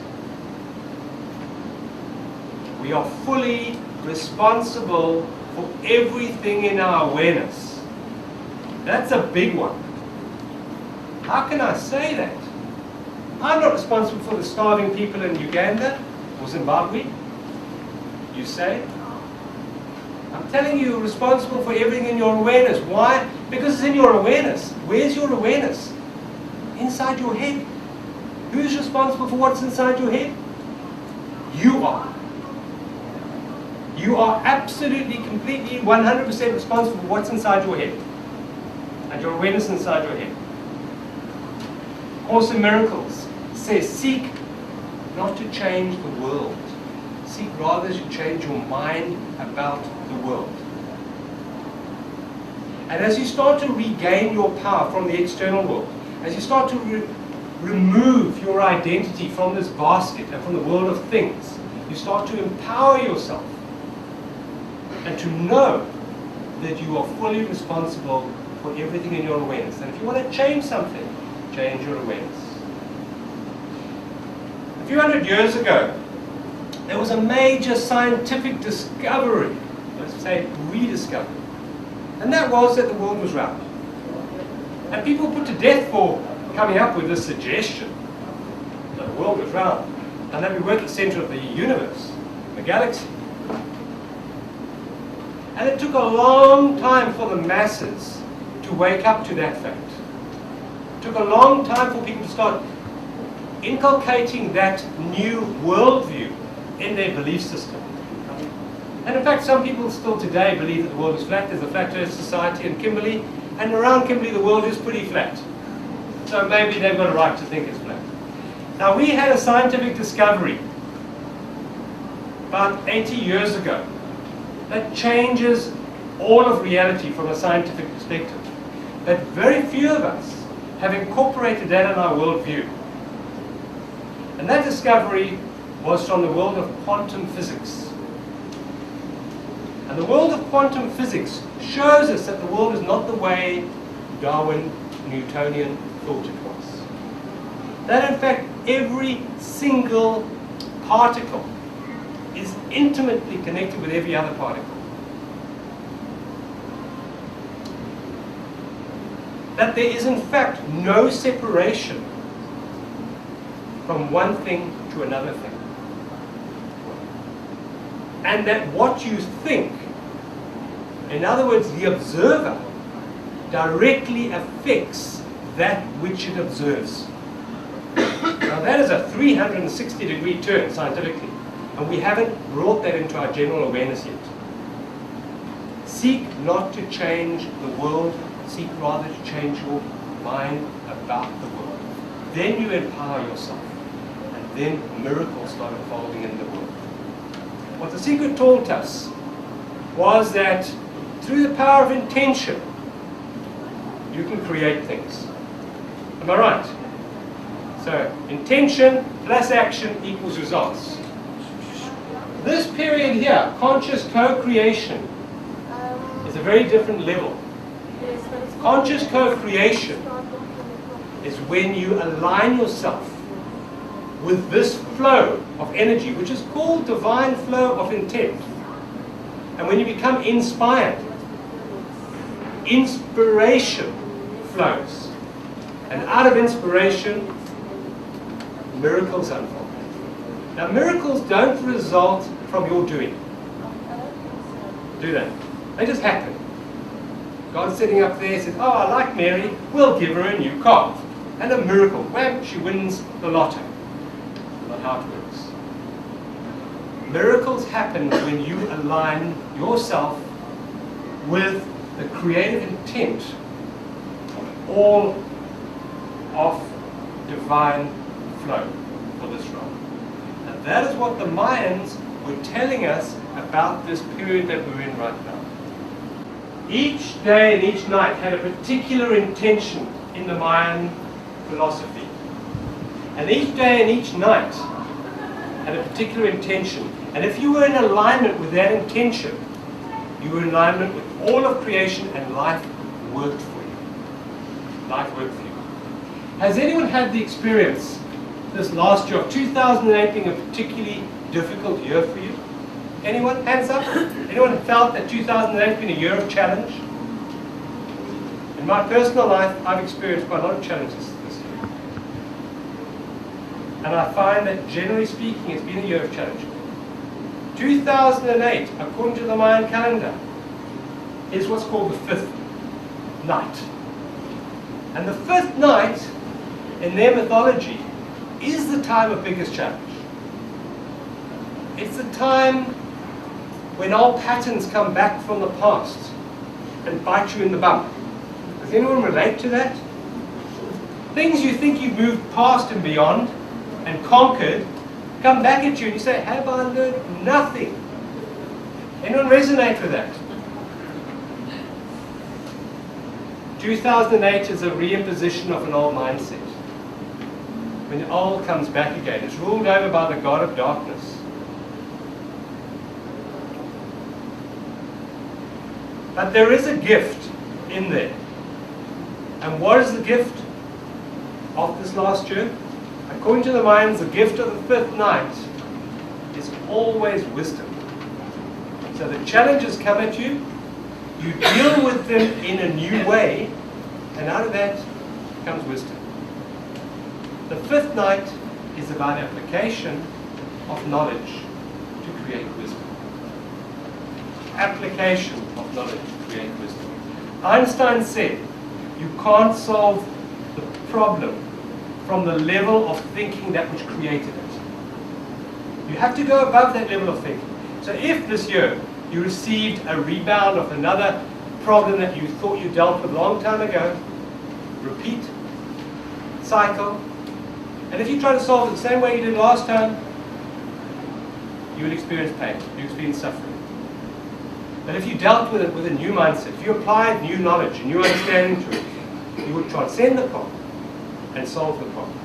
We are fully responsible for everything in our awareness. That's a big one. How can I say that? I'm not responsible for the starving people in Uganda or Zimbabwe. You say? I'm telling you, you're responsible for everything in your awareness. Why? Because it's in your awareness. Where's your awareness? Inside your head. Who's responsible for what's inside your head? You are. You are absolutely, completely, 100% responsible for what's inside your head. And your awareness inside your head. Course in Miracles says, seek not to change the world. Seek rather to change your mind about the world. And as you start to regain your power from the external world, as you start to remove your identity from this basket and from the world of things, you start to empower yourself and to know that you are fully responsible for everything in your awareness. And if you want to change something, change your awareness. A few hundred years ago, there was a major scientific discovery, let's say rediscovery, and that was that the world was round. And people put to death for coming up with this suggestion that the world was round and that we were at the center of the universe, the galaxy. And it took a long time for the masses to wake up to that fact. It took a long time for people to start inculcating that new worldview in their belief system. And in fact, some people still today believe that the world is flat. There's a flat earth society in Kimberley, and around Kimberley the world is pretty flat. So maybe they've got a right to think it's flat. Now, we had a scientific discovery about 80 years ago that changes all of reality from a scientific perspective. That very few of us have incorporated that in our worldview. And that discovery was from the world of quantum physics. And the world of quantum physics shows us that the world is not the way Darwin, Newtonian thought it was. That in fact every single particle is intimately connected with every other particle. That there is in fact no separation from one thing to another thing. And that what you think, in other words, the observer, directly affects that which it observes. Now that is a 360-degree turn scientifically, and we haven't brought that into our general awareness yet. Seek not to change the world, seek rather to change your mind about the world. Then you empower yourself, and then miracles start unfolding in the world. What the secret taught us was that through the power of intention, you can create things. Am I right? So, intention plus action equals results. This period here, conscious co-creation, is a very different level. Conscious co-creation is when you align yourself with this flow of energy, which is called divine flow of intent. And when you become inspired, inspiration flows. And out of inspiration, miracles unfold. Now, miracles don't result from your doing, do they? They just happen. God's sitting up there, says, oh, I like Mary, we'll give her a new car. And a miracle, wham, she wins the lotto. Not how it works. Miracles happen when you align yourself with the creative intent of all of divine flow for this realm. And that is what the Mayans were telling us about this period that we're in right now. Each day and each night had a particular intention in the Mayan philosophy. And each day and each night had a particular intention. And if you were in alignment with that intention, you were in alignment with all of creation, and life worked for you. Life worked for you. Has anyone had the experience this last year of 2008 being a particularly difficult year for you? Anyone? Hands up. Anyone felt that 2008 has been a year of challenge? In my personal life, I've experienced quite a lot of challenges this year. And I find that generally speaking, it's been a year of challenge. 2008, according to the Mayan calendar, is what's called the fifth night. And the fifth night, in their mythology, is the time of biggest challenge. It's the time when old patterns come back from the past and bite you in the bum. Does anyone relate to that? Things you think you've moved past and beyond and conquered come back at you and you say, have I learned nothing? Anyone resonate with that? 2008 is a reimposition of an old mindset. When the old comes back again, it's ruled over by the God of darkness. But there is a gift in there. And what is the gift of this last year? According to the Mayans, the gift of the fifth night is always wisdom. So the challenges come at you, you deal with them in a new way, and out of that comes wisdom. The fifth night is about application of knowledge to create wisdom. Application of knowledge to create wisdom. Einstein said, you can't solve the problem from the level of thinking that which created it. You have to go above that level of thinking. So if this year you received a rebound of another problem that you thought you dealt with a long time ago, repeat, cycle, and if you try to solve it the same way you did last time, you will experience pain, you experience suffering. But if you dealt with it with a new mindset, if you applied new knowledge and new understanding to it, you would transcend the problem and solve the problem.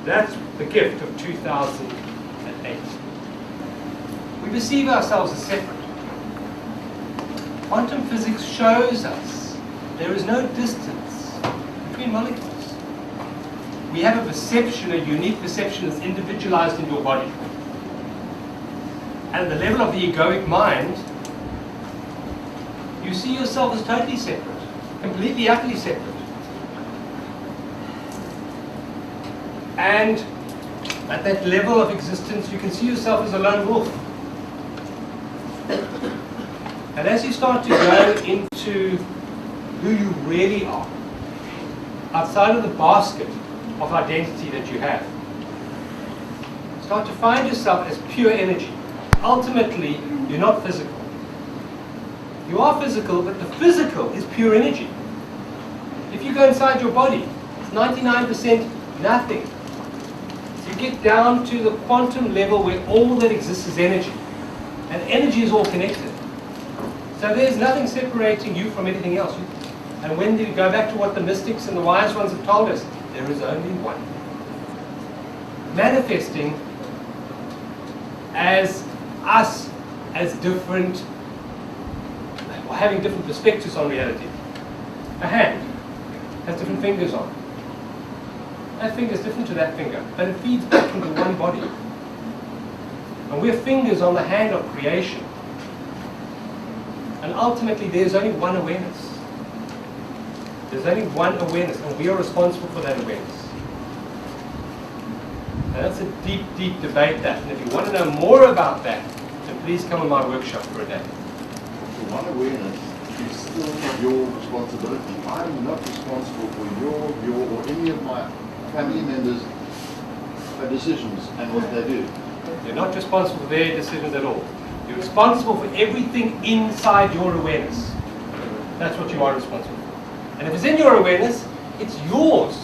That's the gift of 2008. We perceive ourselves as separate. Quantum physics shows us there is no distance between molecules. We have a perception, a unique perception that's individualized in your body. At the level of the egoic mind, you see yourself as totally separate, completely, utterly separate. And at that level of existence, you can see yourself as a lone wolf. And as you start to go into who you really are, outside of the basket of identity that you have, start to find yourself as pure energy. Ultimately, you're not physical. You are physical, but the physical is pure energy. If you go inside your body, it's 99% nothing. So you get down to the quantum level where all that exists is energy. And energy is all connected. So there's nothing separating you from anything else. And when you go back to what the mystics and the wise ones have told us, there is only one. Manifesting as us, as different, or having different perspectives on reality. A hand has different fingers on. That finger is different to that finger, but it feeds back into one body. And we're fingers on the hand of creation. And ultimately, there's only one awareness. There's only one awareness, and we are responsible for that awareness. And that's a deep, deep debate, that. And if you want to know more about that, then please come on my workshop for a day. The one awareness is still your responsibility. I'm not responsible for your or any of my family members' decisions and what they do. You're not responsible for their decisions at all. You're responsible for everything inside your awareness. That's what you are responsible for. And if it's in your awareness, it's yours.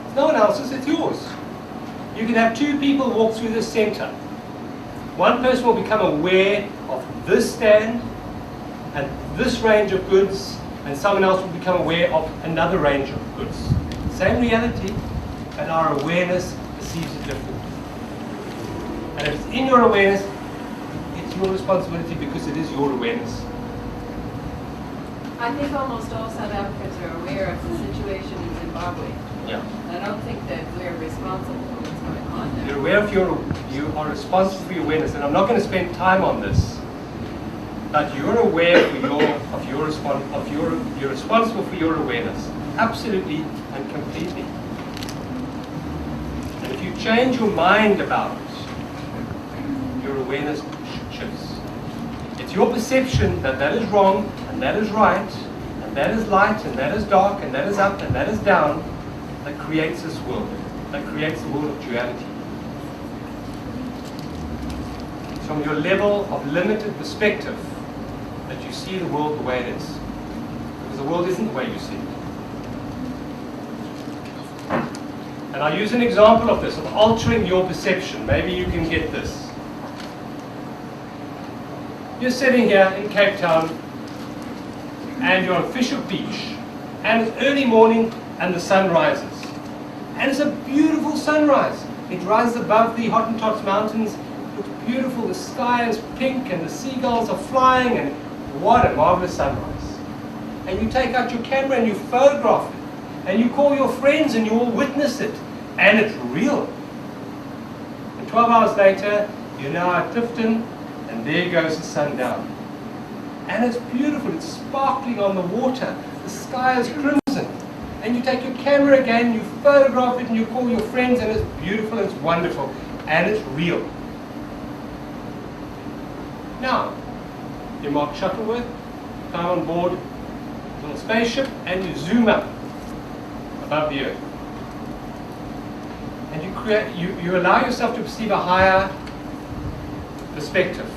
It's no one else's, it's yours. You can have two people walk through this center. One person will become aware of this stand and this range of goods, and someone else will become aware of another range of goods. Same reality, and our awareness perceives it differently. And if it's in your awareness, it's your responsibility because it is your awareness. I think almost all South Africans are aware of the situation in Zimbabwe. Yeah. I don't think that we're responsible for what's going on there. You're aware of you are responsible for your awareness, and I'm not going to spend time on this, but you're aware you're responsible for your awareness, absolutely and completely. And if you change your mind about it, your awareness shifts. It's your perception that that is wrong, and that is right, and that is light, and that is dark, and that is up, and that is down, that creates this world, that creates the world of duality. It's from your level of limited perspective that you see the world the way it is. Because the world isn't the way you see it. And I use an example of this, of altering your perception. Maybe you can get this. You're sitting here in Cape Town, and you're on Fisher Beach, and it's early morning, and the sun rises. And it's a beautiful sunrise. It rises above the Hottentots Mountains. It looks beautiful. The sky is pink, and the seagulls are flying, and what a marvelous sunrise. And you take out your camera, and you photograph it. And you call your friends, and you all witness it. And it's real. And 12 hours later, you're now at Clifton, and there goes the sun down. And it's beautiful, it's sparkling on the water. The sky is crimson. And you take your camera again, you photograph it, and you call your friends, and it's beautiful, it's wonderful, and it's real. Now, you mark Shuttleworth, climb on board a little spaceship, and you zoom up above the Earth. And you allow yourself to perceive a higher perspective.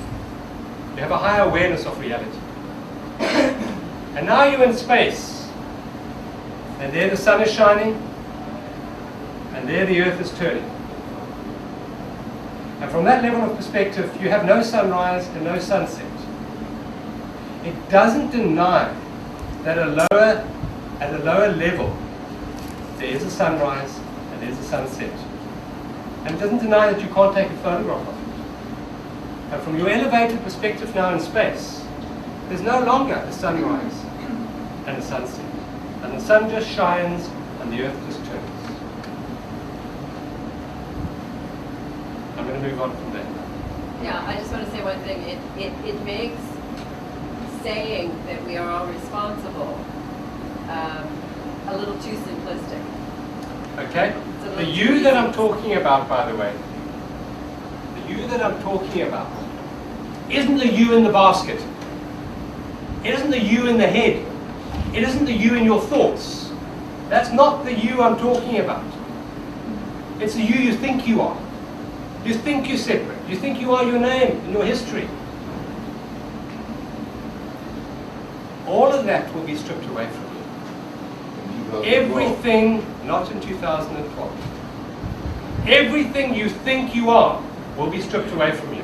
You have a higher awareness of reality. And now you're in space. And there the sun is shining. And there the earth is turning. And from that level of perspective, you have no sunrise and no sunset. It doesn't deny that at a lower level, there is a sunrise and there's a sunset. And it doesn't deny that you can't take a photograph of it. And from your elevated perspective now in space, there's no longer a sunrise and a sunset. And the sun just shines and the earth just turns. I'm going to move on from there. Yeah, I just want to say one thing. It makes saying that we are all responsible a little too simplistic. Okay? The you that I'm talking about, by the way, the you that I'm talking about isn't the you in the basket. It isn't the you in the head. It isn't the you in your thoughts. That's not the you I'm talking about. It's the you think you are. You think you're separate. You think you are your name and your history. All of that will be stripped away from you. Everything, not in 2012. Everything you think you are will be stripped away from you.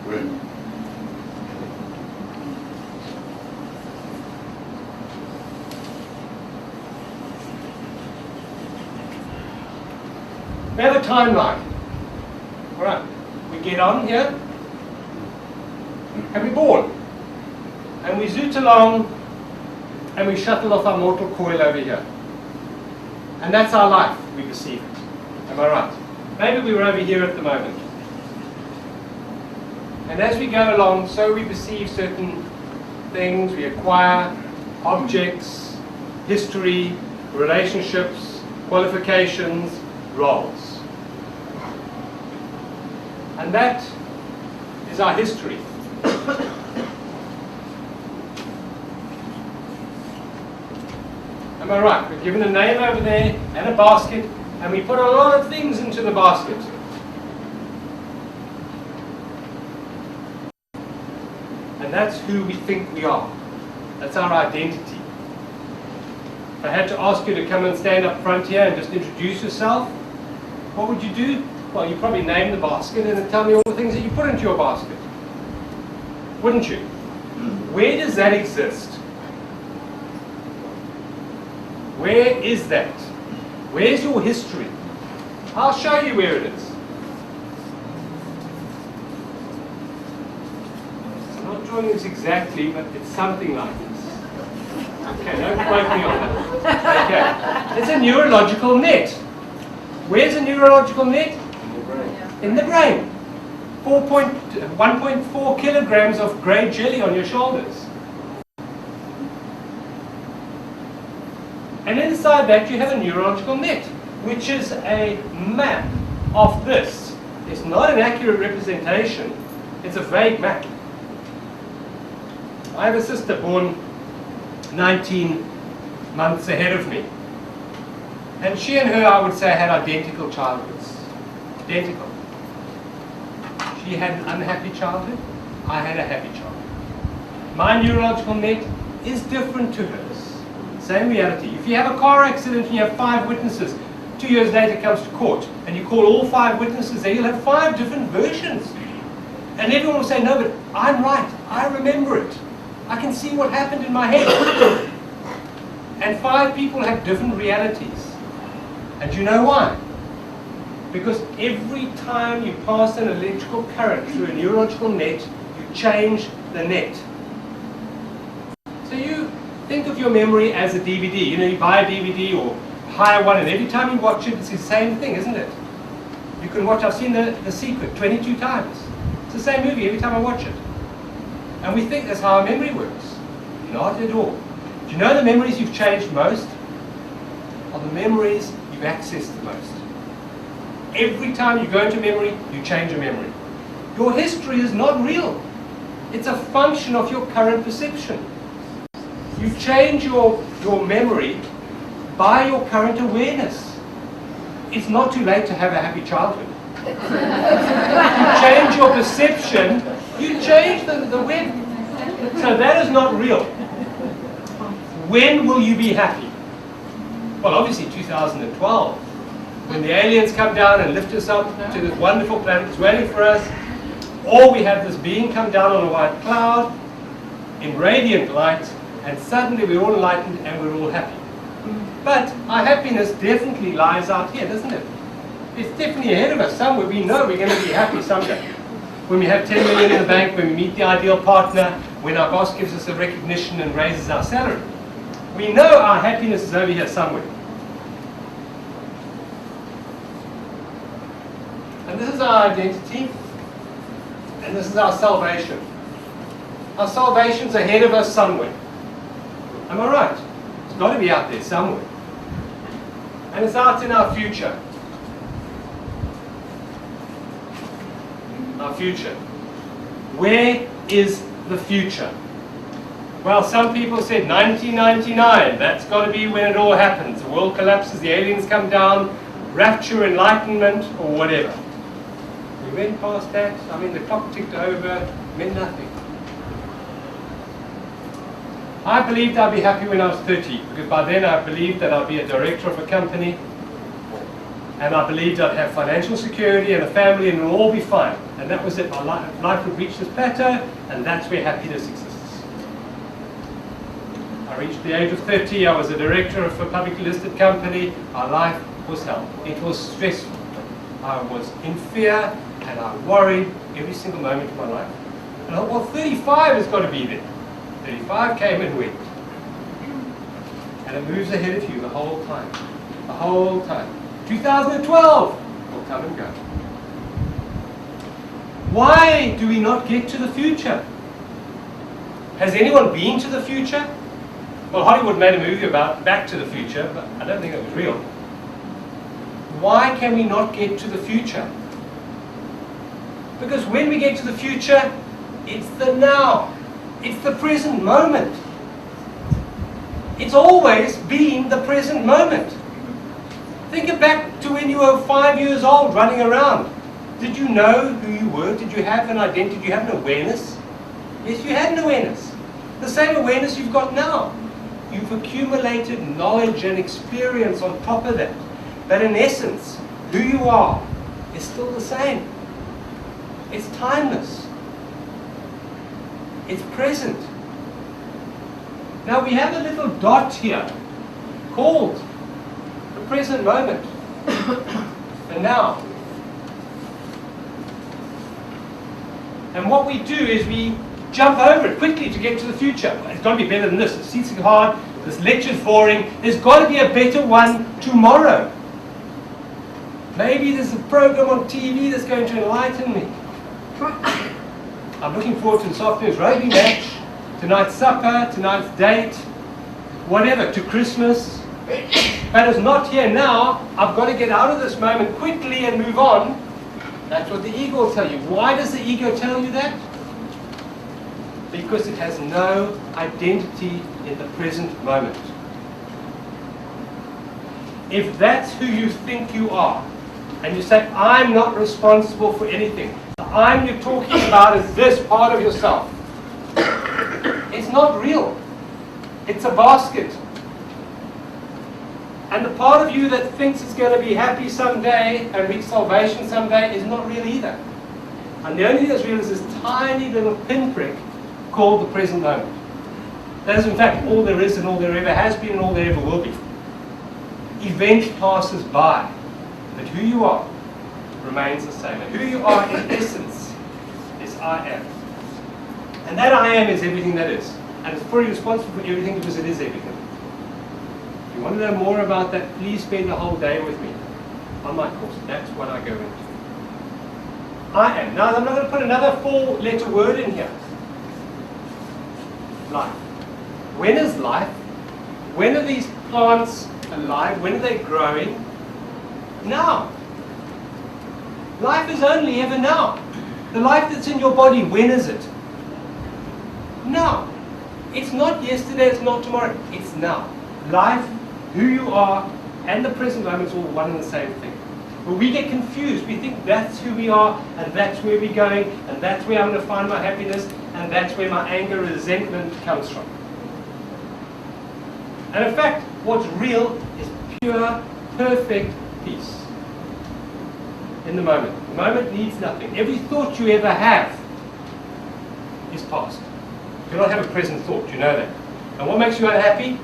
When? We have a timeline. All right, we get on here, and we board, and we zoot along, and we shuttle off our mortal coil over here. And that's our life, we perceive it. Am I right? Maybe we were over here at the moment. And as we go along, so we perceive certain things, we acquire objects, history, relationships, qualifications, roles. And that is our history. Am I right? We're given a name over there and a basket, and we put a lot of things into the basket. And that's who we think we are. That's our identity. If I had to ask you to come and stand up front here and just introduce yourself, what would you do? Well, you'd probably name the basket and then tell me all the things that you put into your basket. Wouldn't you? Where does that exist? Where is that? Where's your history? I'll show you where it is. I'm not drawing this exactly, but it's something like this. Okay, don't quote me on that. Okay, it's a neurological net. Where's a neurological net? In the brain. 1.4 kilograms of grey jelly on your shoulders. And inside that you have a neurological net. which is a map of this. It's not an accurate representation, it's a vague map. I have a sister born 19 months ahead of me. And she and her, I would say, had identical childhoods. Identical. She had an unhappy childhood. I had a happy childhood. My neurological net is different to hers. Same reality. If you have a car accident and you have 5 witnesses, 2 years later comes to court, and you call all 5 witnesses there, you'll have 5 different versions. And everyone will say, no, but I'm right. I remember it. I can see what happened in my head. And 5 people have different realities. And you know why? Because every time you pass an electrical current through a neurological net, you change the net. So you think of your memory as a DVD. You know, you buy a DVD or hire one, and every time you watch it, it's the same thing, isn't it? You can watch, I've seen The Secret 22 times. It's the same movie every time I watch it. And we think that's how our memory works. Not at all. Do you know the memories you've changed most? Are the memories you've accessed the most. Every time you go into memory, you change a memory. Your history is not real. It's a function of your current perception. You change your memory by your current awareness. It's not too late to have a happy childhood. You change your perception, you change the web. So that is not real. When will you be happy? Well, obviously 2012. When the aliens come down and lift us up to this wonderful planet that's waiting for us, or we have this being come down on a white cloud in radiant light, and suddenly we're all enlightened and we're all happy. But our happiness definitely lies out here, doesn't it? It's definitely ahead of us somewhere. We know we're going to be happy someday. When we have 10 million in the bank, when we meet the ideal partner, when our boss gives us a recognition and raises our salary. We know our happiness is over here somewhere. And this is our identity, and this is our salvation. Our salvation's ahead of us somewhere. Am I right? It's got to be out there somewhere. And it's out in our future. Our future. Where is the future? Well, some people said 1999. That's got to be when it all happens. The world collapses, the aliens come down, rapture, enlightenment, or whatever. We went past that. I mean, the clock ticked over, meant nothing. I believed I'd be happy when I was 30, because by then I believed that I'd be a director of a company, and I believed I'd have financial security and a family, and it'll all be fine. And that was it. My life would reach this plateau, and that's where happiness exists. I reached the age of 30, I was a director of a publicly listed company. My life was hell. It was stressful. I was in fear, and I worried every single moment of my life. And I thought, well, 35 has got to be there. 35 came and went. And it moves ahead of you the whole time. The whole time. 2012 will come and go. Why do we not get to the future? Has anyone been to the future? Well, Hollywood made a movie about Back to the Future, but I don't think it was real. Why can we not get to the future? Because when we get to the future, it's the now. It's the present moment. It's always been the present moment. Think back to when you were 5 years old running around. Did you know who you were? Did you have an identity? Did you have an awareness? Yes, you had an awareness. The same awareness you've got now. You've accumulated knowledge and experience on top of that. But in essence, who you are is still the same. It's timeless. It's present. Now we have a little dot here called the present moment, the now. And what we do is we jump over it quickly to get to the future. It's got to be better than this. The seats are hard. This lecture's boring. There's got to be a better one tomorrow. Maybe there's a program on TV that's going to enlighten me. I'm looking forward to this afternoon's rugby match, tonight's supper, tonight's date, whatever, to Christmas. but it's not here now. I've got to get out of this moment quickly and move on. That's what the ego will tell you. Why does the ego tell you that? Because it has no identity in the present moment. If that's who you think you are, and you say, I'm not responsible for anything, the I'm you're talking about is this part of yourself. It's not real. It's a basket. And the part of you that thinks it's going to be happy someday and reach salvation someday is not real either. And the only thing that's real is this tiny little pinprick called the present moment. That is in fact all there is and all there ever has been and all there ever will be. Event passes by, but who you are remains the same. And who you are in essence is I am. And that I am is everything that is. And it's fully responsible for everything because it is everything. If you want to know more about that, please spend a whole day with me on my course. That's what I go into. I am. Now I'm not going to put another 4-letter word in here. Life. When is life? When are these plants alive? When are they growing? Now. Life is only ever now. The life that's in your body, when is it? Now. It's not yesterday, it's not tomorrow, it's now. Life, who you are, and the present moment is all one and the same thing. But we get confused. We think that's who we are, and that's where we're going, and that's where I'm going to find my happiness, and that's where my anger, resentment comes from. And in fact, what's real is pure, perfect peace. In the moment. The moment needs nothing. Every thought you ever have is past. You do not have a present thought, you know that. And what makes you unhappy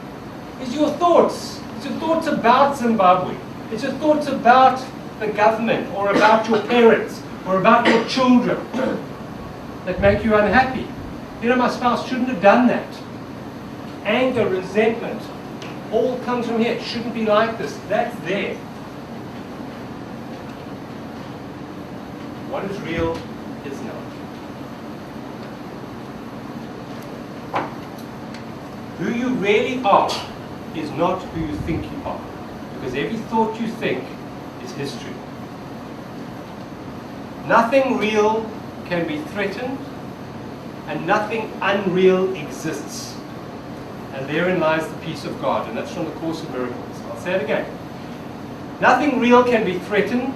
is your thoughts. It's your thoughts about Zimbabwe. It's your thoughts about the government, or about your parents, or about your children that make you unhappy. You know, my spouse shouldn't have done that. Anger, resentment, all comes from here. It shouldn't be like this. That's there. What is real is not. Who you really are is not who you think you are. Because every thought you think is history. Nothing real can be threatened, and nothing unreal exists. And therein lies the peace of God. And that's from the Course of Miracles. I'll say it again. Nothing real can be threatened,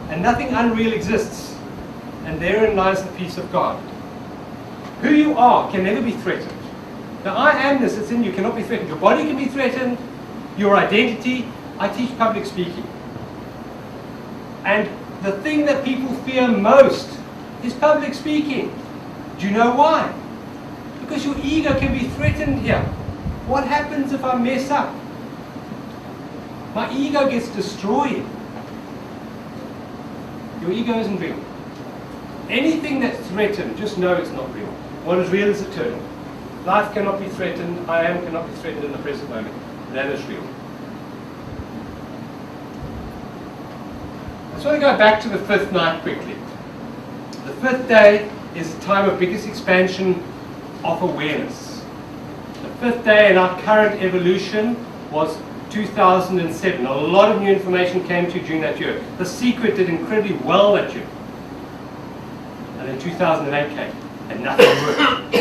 and nothing unreal exists. And therein lies the peace of God. Who you are can never be threatened. The I amness that's in you cannot be threatened. Your body can be threatened, your identity. I teach public speaking. And the thing that people fear most is public speaking. Do you know why? Because your ego can be threatened here. What happens if I mess up? My ego gets destroyed. Your ego isn't real. Anything that's threatened, just know it's not real. What is real is eternal. Life cannot be threatened. I am cannot be threatened in the present moment. That is real. I just want to go back to the 5th night quickly. The 5th day is the time of biggest expansion of awareness. The 5th day in our current evolution was 2007. A lot of new information came to you during that year. The Secret did incredibly well that year. And then 2008 came, and nothing worked.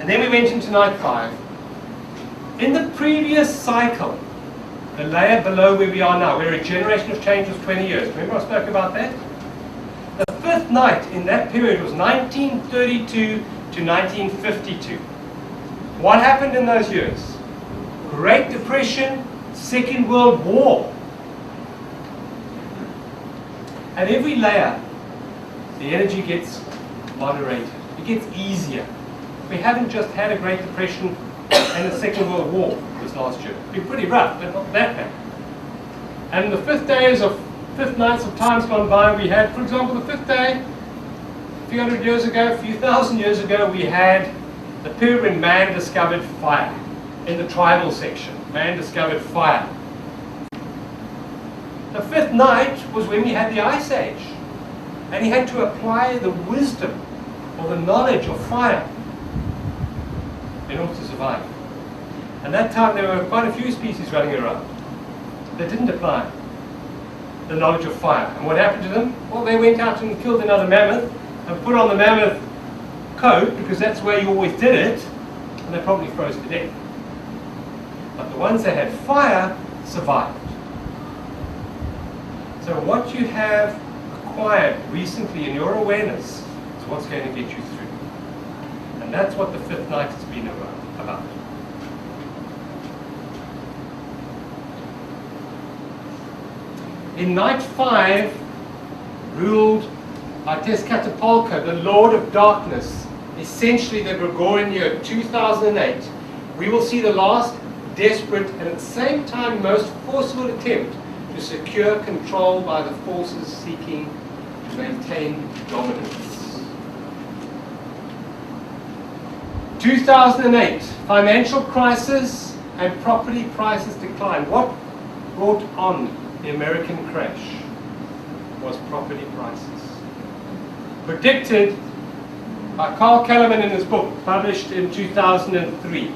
And then we went into night 5. In the previous cycle, the layer below where we are now, where a generation of change was 20 years. Remember I spoke about that? The 5th night in that period was 1932 to 1952. What happened in those years? Great Depression, Second World War. At every layer, the energy gets moderated. It gets easier. We haven't just had a Great Depression and a Second World War this last year. It's been pretty rough, but not that bad. And the 5th nights of times gone by, we had, for example, the 5th day, a few hundred years ago, a few thousand years ago, we had the period when man discovered fire. In the tribal section, man discovered fire. The 5th night was when we had the Ice Age. And he had to apply the wisdom or the knowledge of fire in order to survive. And that time there were quite a few species running around that didn't apply the knowledge of fire. And what happened to them? Well, they went out and killed another mammoth and put on the mammoth coat, because that's where you always did it, and they probably froze to death. But the ones that had fire survived. So what you have acquired recently in your awareness is what's going to get you through. And that's what the fifth night has been about. In night 5, ruled by Tezcatlipoca, the Lord of Darkness, essentially the Gregorian year 2008, we will see the last desperate and at the same time most forceful attempt to secure control by the forces seeking to maintain dominance. 2008, financial crisis and property prices decline. What brought on the American crash was property prices. Predicted by Carl Kellerman in his book, published in 2003. You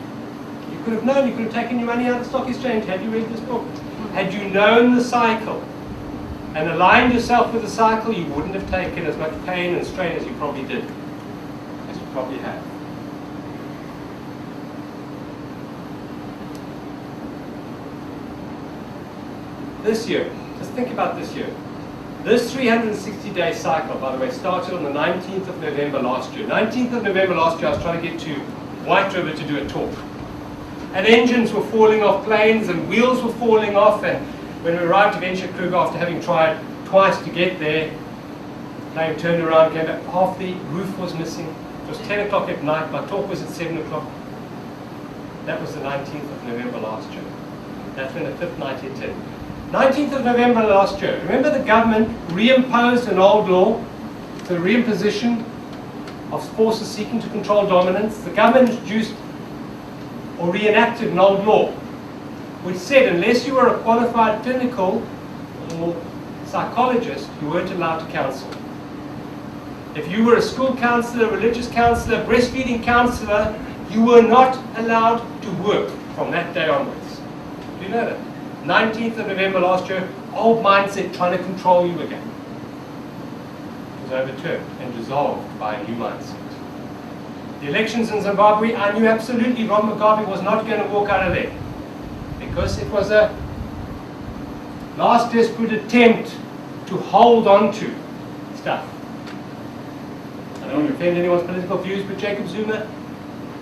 could have known, you could have taken your money out of the stock exchange had you read this book. Had you known the cycle and aligned yourself with the cycle, you wouldn't have taken as much pain and strain as you probably did, as you probably have. This year, just think about this year. This 360-day cycle, by the way, started on the 19th of November last year. 19th of November last year, I was trying to get to White River to do a talk. And engines were falling off planes, and wheels were falling off, and when we arrived at Venture Kruger, after having tried twice to get there, the plane turned around, came back, half the roof was missing. It was 10 o'clock at night, my talk was at 7 o'clock. That was the 19th of November last year. That's when the fifth night hit in. 19th of November last year. Remember, the government reimposed an old law, the reimposition of forces seeking to control dominance. The government introduced or reenacted an old law which said unless you were a qualified clinical or psychologist, you weren't allowed to counsel. If you were a school counselor, religious counselor, breastfeeding counselor, you were not allowed to work from that day onwards. Do you know that? 19th of November last year, old mindset trying to control you again. It was overturned and dissolved by a new mindset. The elections in Zimbabwe, I knew absolutely Ron Mugabe was not going to walk out of there, because it was a last desperate attempt to hold on to stuff. I don't want to offend anyone's political views, but Jacob Zuma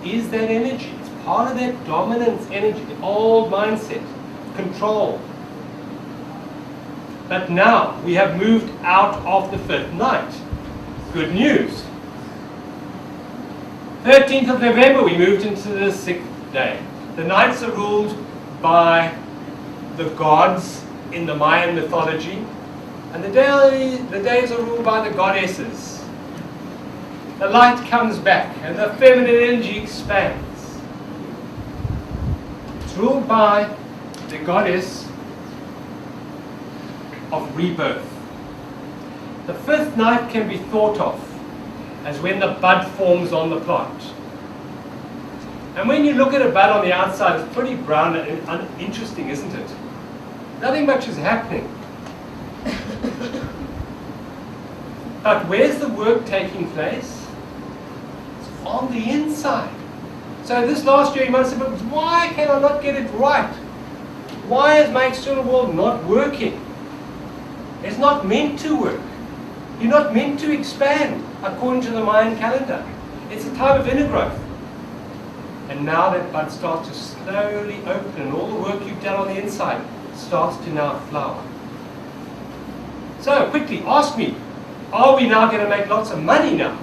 is that energy. It's part of that dominance energy, the old mindset. Control. But now we have moved out of the fifth night. Good news. 13th of November we moved into the sixth day. The nights are ruled by the gods in the Mayan mythology, and the days are ruled by the goddesses. The light comes back and the feminine energy expands. It's ruled by the goddess of rebirth. The fifth night can be thought of as when the bud forms on the plant. And when you look at a bud on the outside, it's pretty brown and uninteresting, isn't it? Nothing much is happening. But where's the work taking place? It's on the inside. So this last year you might say, but why can I not get it right? Why is my external world not working? It's not meant to work. You're not meant to expand according to the Mayan calendar. It's a time of inner growth. And now that bud starts to slowly open, and all the work you've done on the inside starts to now flower. So quickly, ask me, are we now going to make lots of money now?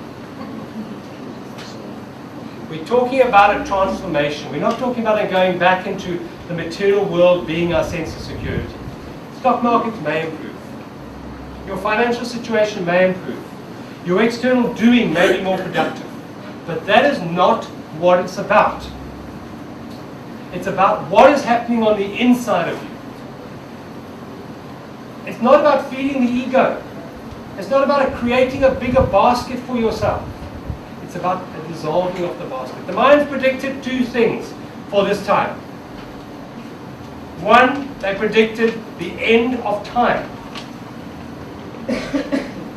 We're talking about a transformation. We're not talking about going back into the material world being our sense of security. Stock markets may improve. Your financial situation may improve. Your external doing may be more productive. But that is not what it's about. It's about what is happening on the inside of you. It's not about feeding the ego. It's not about creating a bigger basket for yourself. It's about a dissolving of the basket. The Mayans predicted two things for this time. One, they predicted the end of time.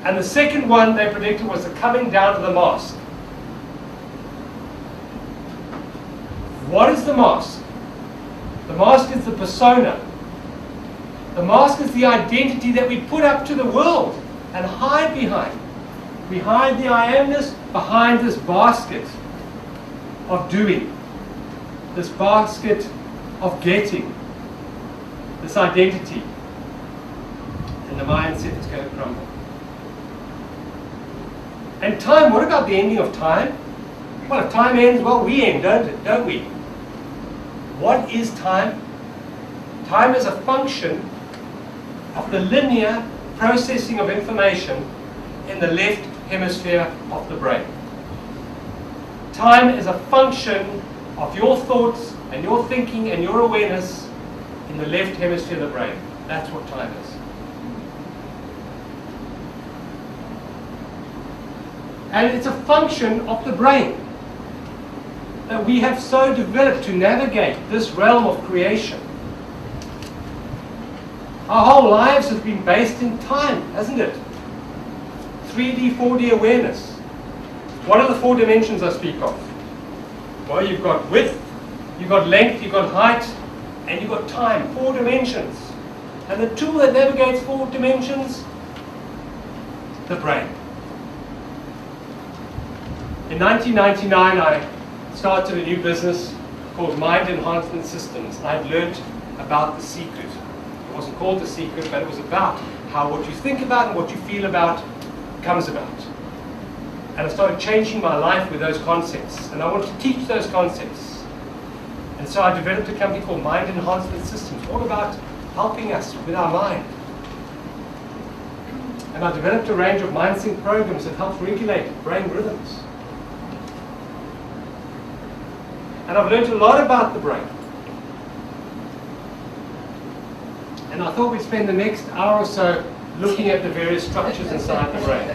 And the second one they predicted was the coming down of the mask. What is the mask? The mask is the persona. The mask is the identity that we put up to the world and hide behind. We hide the I amness behind this basket of doing, this basket of getting, this identity. And the Mayan said it's going to crumble. And time, what about the ending of time? Well, if time ends, well, we end, don't we? What is time? Time is a function of the linear processing of information in the left hemisphere of the brain. Time is a function of your thoughts and your thinking and your awareness in the left hemisphere of the brain. That's what time is. And it's a function of the brain that we have so developed to navigate this realm of creation. Our whole lives have been based in time, hasn't it? 3D, 4D awareness. What are the four dimensions I speak of? Well, you've got width, you've got length, you've got height, and you've got time. 4 dimensions. And the tool that navigates 4 dimensions? The brain. In 1999, I started a new business called Mind Enhancement Systems. I'd learned about the secret. It wasn't called the secret, but it was about how what you think about and what you feel about comes about. And I started changing my life with those concepts. And I wanted to teach those concepts. And so I developed a company called Mind Enhancement Systems, all about helping us with our mind. And I developed a range of mind sync programs that help regulate brain rhythms. And I've learned a lot about the brain. And I thought we'd spend the next hour or so looking at the various structures inside the brain.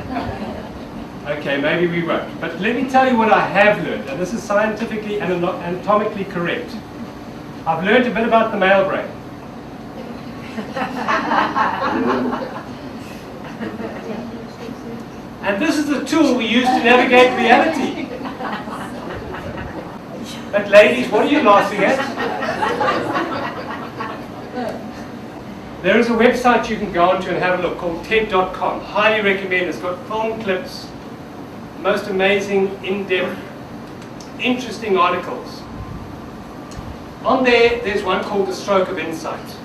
Okay, maybe we won't. But let me tell you what I have learned, and this is scientifically and anatomically correct. I've learned a bit about the male brain. And this is the tool we use to navigate reality. But ladies, what are you laughing at? There is a website you can go onto and have a look called TED.com. Highly recommend. It's got film clips, most amazing, in-depth, interesting articles. On there's one called The Stroke of Insight.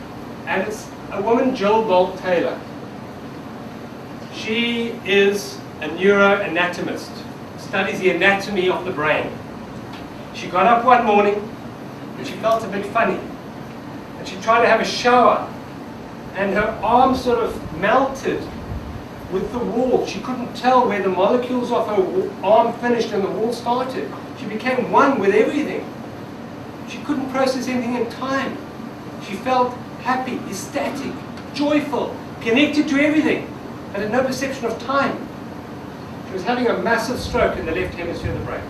And it's a woman, Jill Bolt Taylor. She is a neuroanatomist, studies the anatomy of the brain. She got up one morning and she felt a bit funny. And she tried to have a shower. And her arm sort of melted with the wall. She couldn't tell where the molecules of her arm finished and the wall started. She became one with everything. She couldn't process anything in time. She felt happy, ecstatic, joyful, connected to everything, but had no perception of time. She was having a massive stroke in the left hemisphere of the brain.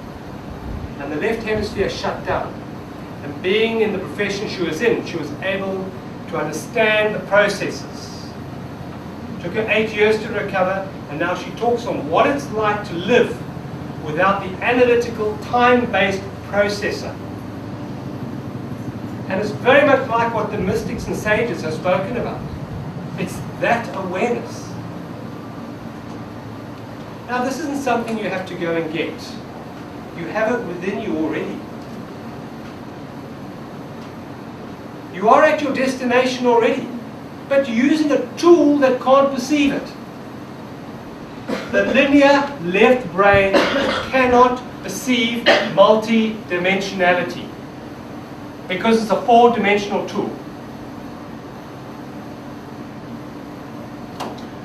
And the left hemisphere shut down. And being in the profession she was in, she was able to understand the processes. It took her 8 years to recover, and now she talks on what it's like to live without the analytical, time-based processor. And it's very much like what the mystics and sages have spoken about. It's that awareness. Now, this isn't something you have to go and get. You have it within you already. You are at your destination already, but you're using a tool that can't perceive it. The linear left brain cannot perceive multi-dimensionality because it's a 4-dimensional tool.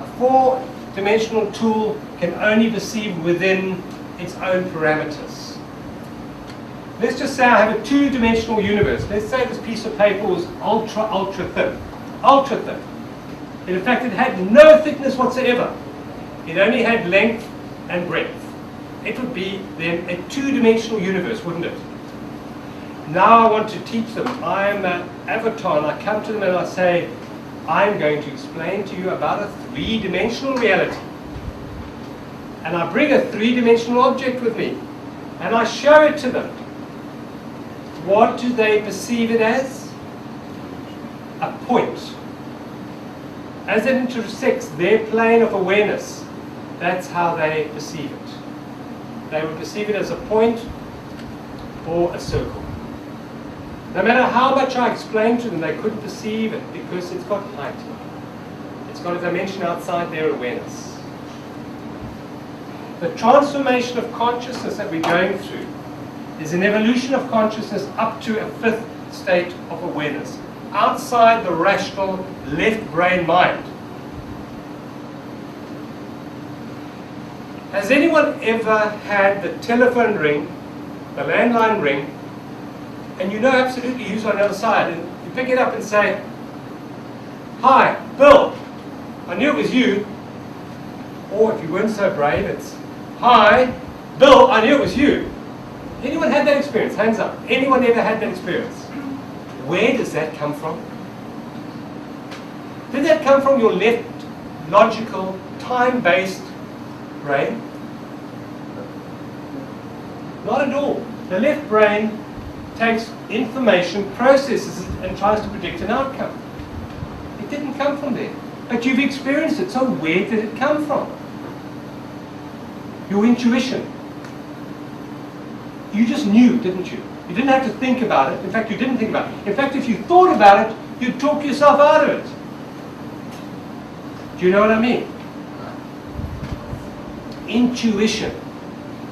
A 4-dimensional tool can only perceive within its own parameters. Let's just say I have a 2-dimensional universe. Let's say this piece of paper was ultra thin. Ultra thin. In fact, it had no thickness whatsoever. It only had length and breadth. It would be then a 2-dimensional universe, wouldn't it? Now I want to teach them. I'm an avatar, and I come to them and I say, I'm going to explain to you about a three-dimensional reality. And I bring a three-dimensional object with me, and I show it to them. What do they perceive it as? A point. As it intersects their plane of awareness, that's how they perceive it. They would perceive it as a point or a circle. No matter how much I explained to them, they couldn't perceive it because it's got height. It's got a dimension outside their awareness. The transformation of consciousness that we're going through is an evolution of consciousness up to a fifth state of awareness, outside the rational left brain mind. Has anyone ever had the telephone ring, the landline ring, and you know absolutely who's on the other side, and you pick it up and say, "Hi, Bill, I knew it was you." Or if you weren't so brave, it's, "Hi, Bill, I knew it was you." Anyone had that experience? Hands up. Anyone ever had that experience? Where does that come from? Did that come from your left, logical, time-based brain? Not at all. The left brain takes information, processes it, and tries to predict an outcome. It didn't come from there. But you've experienced it, so where did it come from? Your intuition. You just knew, didn't you? You didn't have to think about it. In fact, you didn't think about it. In fact, if you thought about it, you'd talk yourself out of it. Do you know what I mean? Intuition.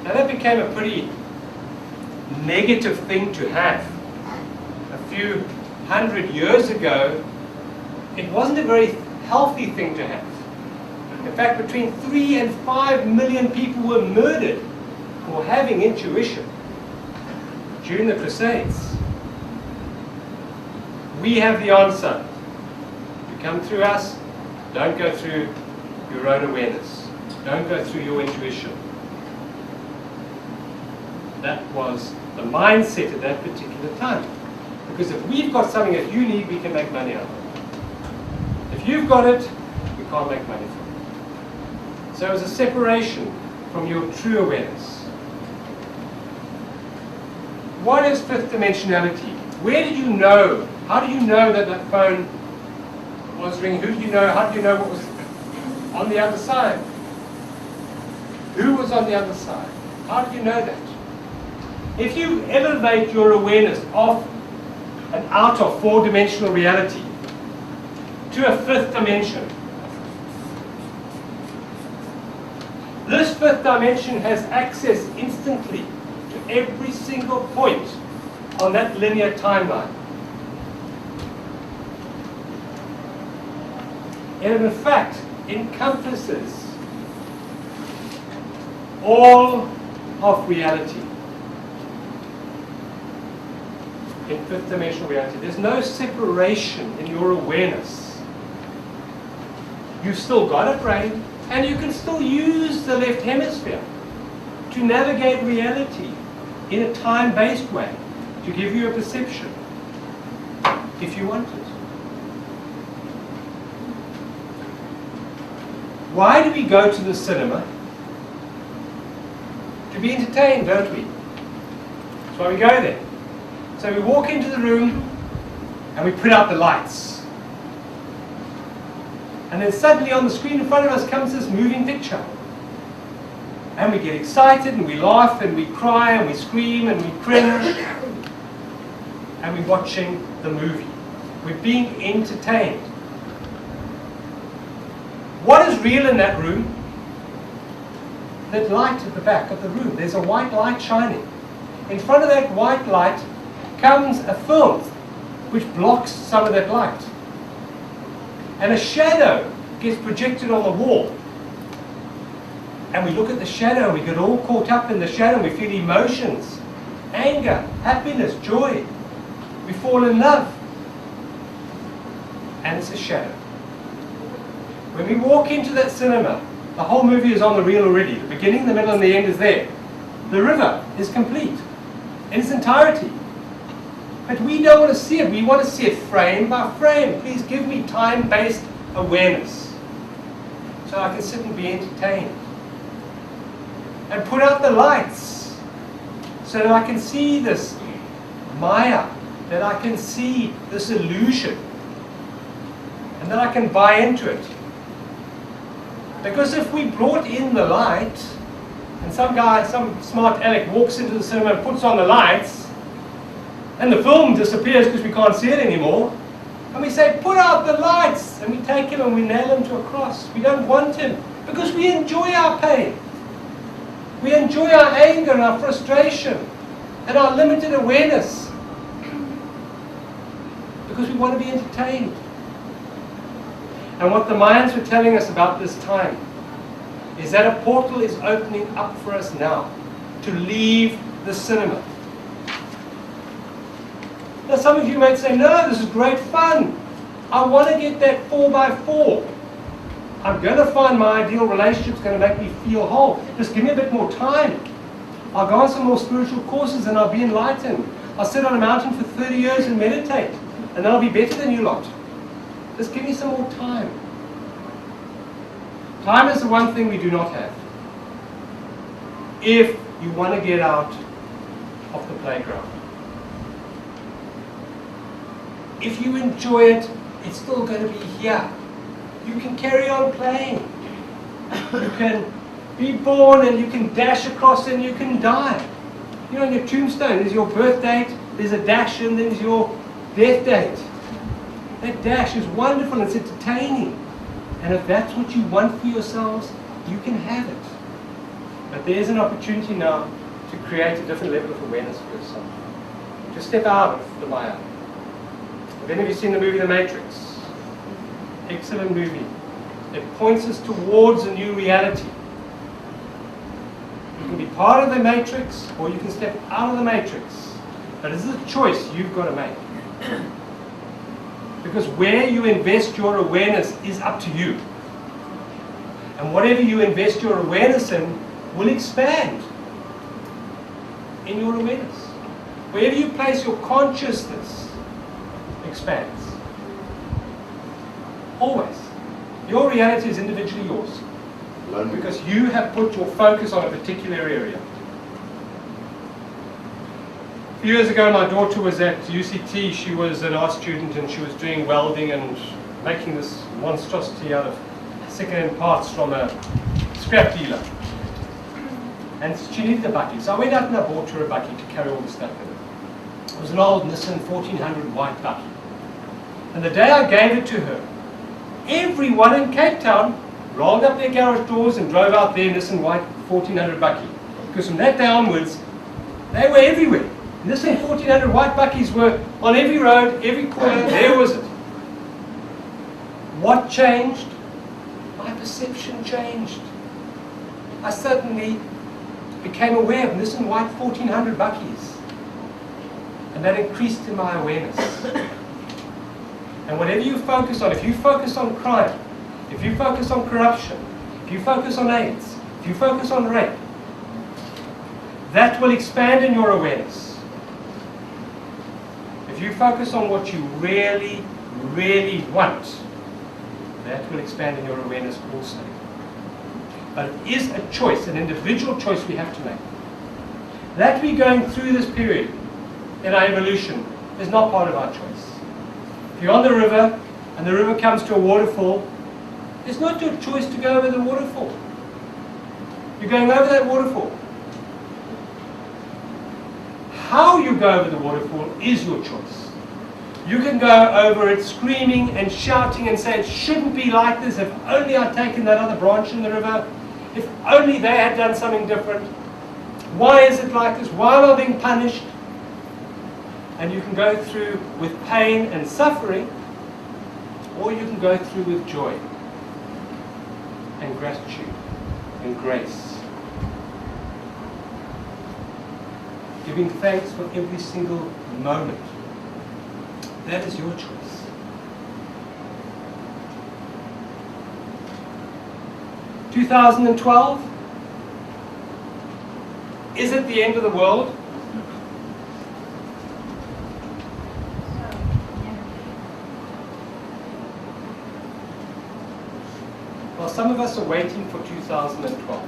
Now that became a pretty negative thing to have. A few hundred years ago, it wasn't a very healthy thing to have. In fact, between 3 and 5 million people were murdered for having intuition during the Crusades. We have the answer. You come through us, don't go through your own awareness. Don't go through your intuition. That was the mindset at that particular time. Because if we've got something that you need, we can make money out of it. If you've got it, we can't make money from it. So it was a separation from your true awareness. What is fifth dimensionality? Where did you know? How do you know that that phone was ringing? Who did you know? How did you know what was on the other side? Who was on the other side? How did you know that? If you elevate your awareness off and out of four-dimensional reality to a fifth dimension, this fifth dimension has access instantly to every single point on that linear timeline. And in fact, encompasses all of reality. In fifth dimensional reality, there's no separation in your awareness. You've still got a brain, and you can still use the left hemisphere to navigate reality in a time-based way, to give you a perception, if you want it. Why do we go to the cinema? To be entertained, don't we? That's why we go there. So we walk into the room and we put out the lights. And then suddenly on the screen in front of us comes this moving picture. And we get excited and we laugh and we cry and we scream and we cringe. And we're watching the movie. We're being entertained. What is real in that room? That light at the back of the room. There's a white light shining. In front of that white light comes a film which blocks some of that light. And a shadow gets projected on the wall. And we look at the shadow and we get all caught up in the shadow and we feel emotions, anger, happiness, joy. We fall in love. And it's a shadow. When we walk into that cinema, the whole movie is on the reel already. The beginning, the middle, and the end is there. The river is complete in its entirety. But we don't want to see it. We want to see it frame by frame. Please give me time-based awareness so I can sit and be entertained. And put out the lights so that I can see this Maya, that I can see this illusion, and that I can buy into it. Because if we brought in the light, and some guy, some smart aleck walks into the cinema and puts on the lights, and the film disappears because we can't see it anymore, and we say, put out the lights, and we take him and we nail him to a cross. We don't want him because we enjoy our pain. We enjoy our anger and our frustration and our limited awareness because we want to be entertained. And what the Mayans were telling us about this time is that a portal is opening up for us now to leave the cinema. Now some of you might say, no, this is great fun. I want to get that 4x4. I'm going to find my ideal relationship. It's going to make me feel whole. Just give me a bit more time. I'll go on some more spiritual courses and I'll be enlightened. I'll sit on a mountain for 30 years and meditate. And then I'll be better than you lot. Just give me some more time. Time is the one thing we do not have. If you want to get out of the playground. If you enjoy it, it's still going to be here. You can carry on playing. You can be born and you can dash across and you can die. You know, on your tombstone, there's your birth date, there's a dash, and there's your death date. That dash is wonderful, it's entertaining. And if that's what you want for yourselves, you can have it. But there's an opportunity now to create a different level of awareness for yourself. To step out of the Maya. Have any of you seen the movie The Matrix? Excellent movie. It points us towards a new reality. You can be part of the Matrix, or you can step out of the Matrix. But this is a choice you've got to make. Because where you invest your awareness is up to you. And whatever you invest your awareness in will expand in your awareness. Wherever you place your consciousness expands. Always. Your reality is individually yours. Because you have put your focus on a particular area. A few years ago, my daughter was at UCT. She was an art student and she was doing welding and making this monstrosity out of second-hand parts from a scrap dealer. And she needed a bucket. So I went out and I bought her a bucket to carry all the stuff in. It was an old Nissan 1400 white bucket. And the day I gave it to her, everyone in Cape Town rolled up their garage doors and drove out their Nissan white 1400 bucket. Because from that day onwards, they were everywhere. Nissan 1400 white buckies were on every road, every corner, there was it. What changed? My perception changed. I suddenly became aware of Nissan white 1400 buckies. And that increased in my awareness. And whatever you focus on, if you focus on crime, if you focus on corruption, if you focus on AIDS, if you focus on rape, that will expand in your awareness. If you focus on what you really, really want, that will expand in your awareness also. But it is a choice, an individual choice we have to make. That we're going through this period in our evolution is not part of our choice. If you're on the river and the river comes to a waterfall, it's not your choice to go over the waterfall. You're going over that waterfall. How you go over the waterfall is your choice. You can go over it screaming and shouting and say it shouldn't be like this, if only I'd taken that other branch in the river, if only they had done something different. Why is it like this? Why am I being punished? And you can go through with pain and suffering, or you can go through with joy and gratitude and grace. Giving thanks for every single moment. That is your choice. – 2012? Is it the end of the world? Well, some of us are waiting for 2012.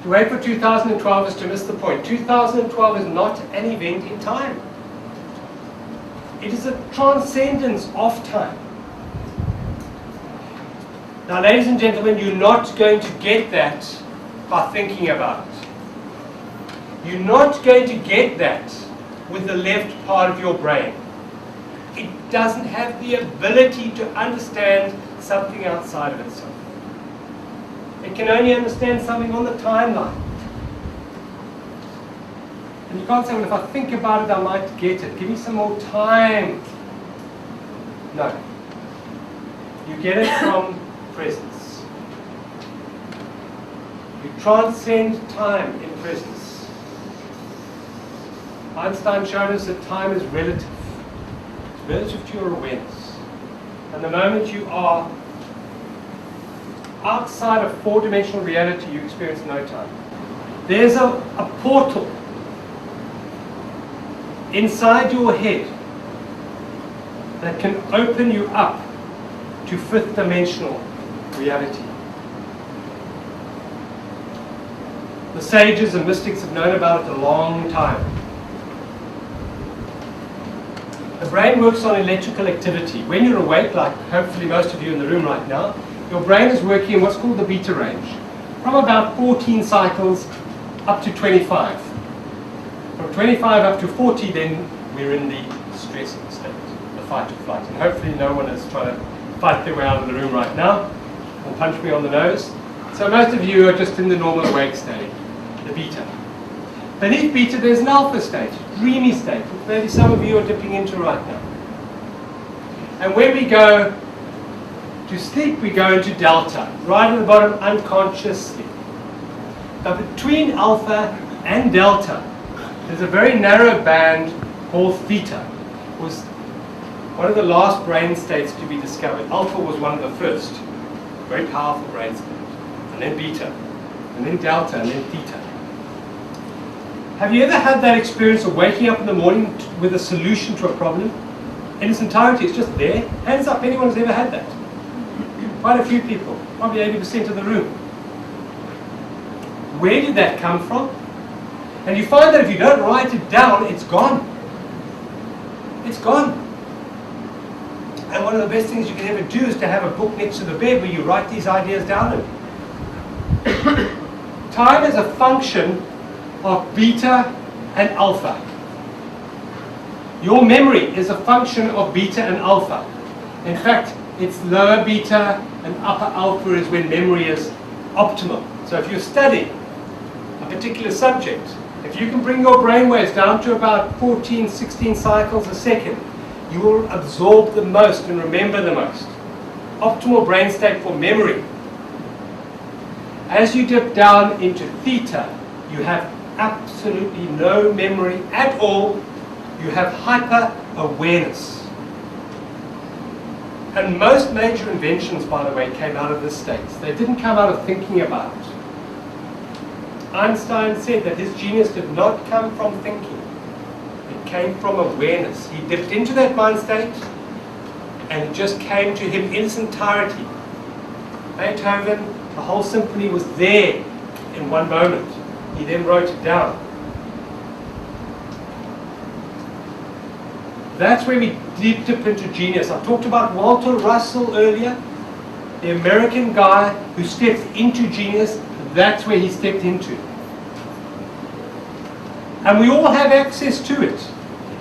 To wait for 2012 is to miss the point. 2012 is not an event in time. It is a transcendence of time. Now, ladies and gentlemen, you're not going to get that by thinking about it. You're not going to get that with the left part of your brain. It doesn't have the ability to understand something outside of itself. It can only understand something on the timeline. And you can't say, well, if I think about it, I might get it. Give me some more time. No. You get it from presence. You transcend time in presence. Einstein showed us that time is relative. It's relative to your awareness. And the moment you are outside of four-dimensional reality, you experience no time. There's a portal inside your head that can open you up to fifth-dimensional reality. The sages and mystics have known about it a long time. The brain works on electrical activity. When you're awake, like hopefully most of you in the room right now, your brain is working in what's called the beta range, from about 14 cycles up to 25. From 25 up to 40, then we're in the stressing state, the fight or flight. And hopefully no one is trying to fight their way out of the room right now and punch me on the nose. So most of you are just in the normal awake state, the beta. Beneath beta, there's an alpha state, dreamy state, which maybe some of you are dipping into right now. And when we go to sleep, we go into delta, right at the bottom, unconscious sleep. But between alpha and delta, there's a very narrow band called theta. It was one of the last brain states to be discovered. Alpha was one of the first. Very powerful brain state. And then beta, and then delta, and then theta. Have you ever had that experience of waking up in the morning with a solution to a problem? In its entirety, it's just there. Hands up, anyone who's ever had that? Quite a few people, probably 80% of the room. Where did that come from? And you find that if you don't write it down, it's gone. It's gone. And one of the best things you can ever do is to have a book next to the bed where you write these ideas down in. Time is a function of beta and alpha. Your memory is a function of beta and alpha. In fact, it's lower beta and upper alpha is when memory is optimal. So if you're studying a particular subject, if you can bring your brain waves down to about 14, 16 cycles a second, you will absorb the most and remember the most. Optimal brain state for memory. As you dip down into theta, you have absolutely no memory at all. You have hyper-awareness. And most major inventions, by the way, came out of this state. They didn't come out of thinking about it. Einstein said that his genius did not come from thinking. It came from awareness. He dipped into that mind state and it just came to him in its entirety. Beethoven, the whole symphony was there in one moment. He then wrote it down. That's where we deep dip into genius. I talked about Walter Russell earlier, the American guy who stepped into genius. That's where he stepped into. And we all have access to it.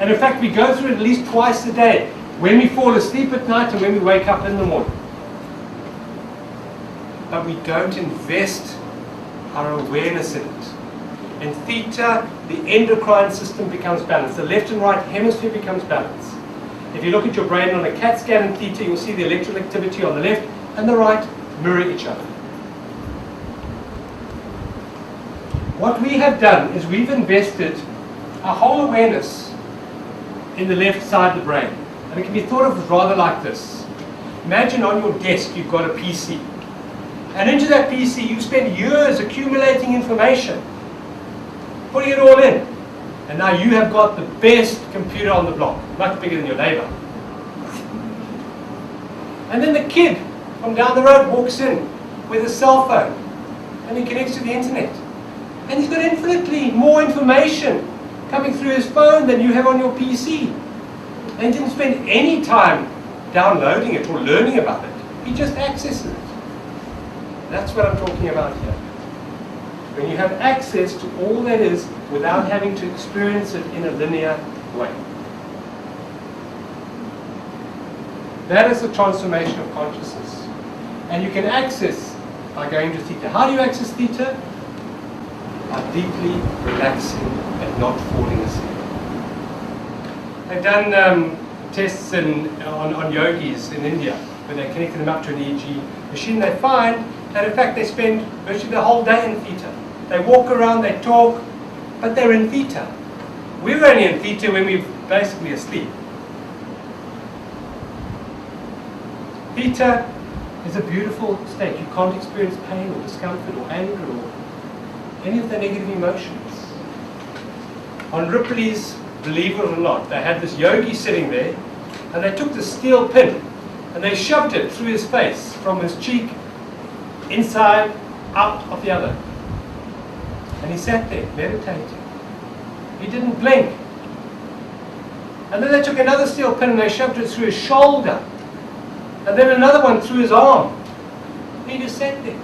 And in fact, we go through it at least twice a day. When we fall asleep at night and when we wake up in the morning. But we don't invest our awareness in it. In theta, the endocrine system becomes balanced. The left and right hemisphere becomes balanced. If you look at your brain on a CAT scan in theta, you'll see the electrical activity on the left and the right mirror each other. What we have done is we've invested our whole awareness in the left side of the brain. And it can be thought of as rather like this. Imagine on your desk you've got a PC. And into that PC you spend years accumulating information, putting it all in. And now you have got the best computer on the block, much bigger than your neighbor. And then the kid from down the road walks in with a cell phone and he connects to the internet. And he's got infinitely more information coming through his phone than you have on your PC. And he didn't spend any time downloading it or learning about it. He just accesses it. That's what I'm talking about here. When you have access to all that is without having to experience it in a linear way. That is the transformation of consciousness. And you can access by going to Theta. How do you access Theta? By deeply relaxing and not falling asleep. They've done tests on yogis in India, where they connected them up to an EEG machine. They find that in fact they spend virtually the whole day in Theta. They walk around, they talk, but they're in Theta. We're only in Theta when we're basically asleep. Theta is a beautiful state. You can't experience pain or discomfort or anger or any of the negative emotions. On Ripley's Believe It or Not, they had this yogi sitting there, and they took the steel pin and they shoved it through his face from his cheek, inside, out of the other. And he sat there meditating. He didn't blink. And then they took another steel pin and they shoved it through his shoulder. And then another one through his arm. He just sat there.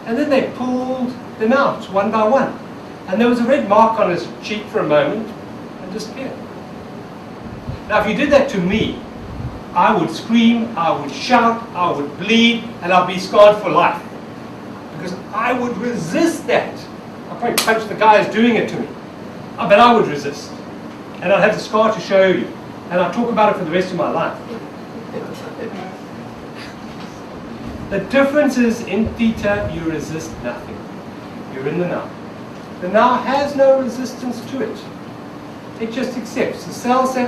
And then they pulled them out one by one. And there was a red mark on his cheek for a moment and disappeared. Now if you did that to me, I would scream, I would shout, I would bleed, and I'd be scarred for life. Because I would resist that. I'd probably punch the guy who's doing it to me. But I would resist. And I'd have the scar to show you. And I'd talk about it for the rest of my life. The difference is in Theta, you resist nothing. You're in the now. The now has no resistance to it. It just accepts. The cells say,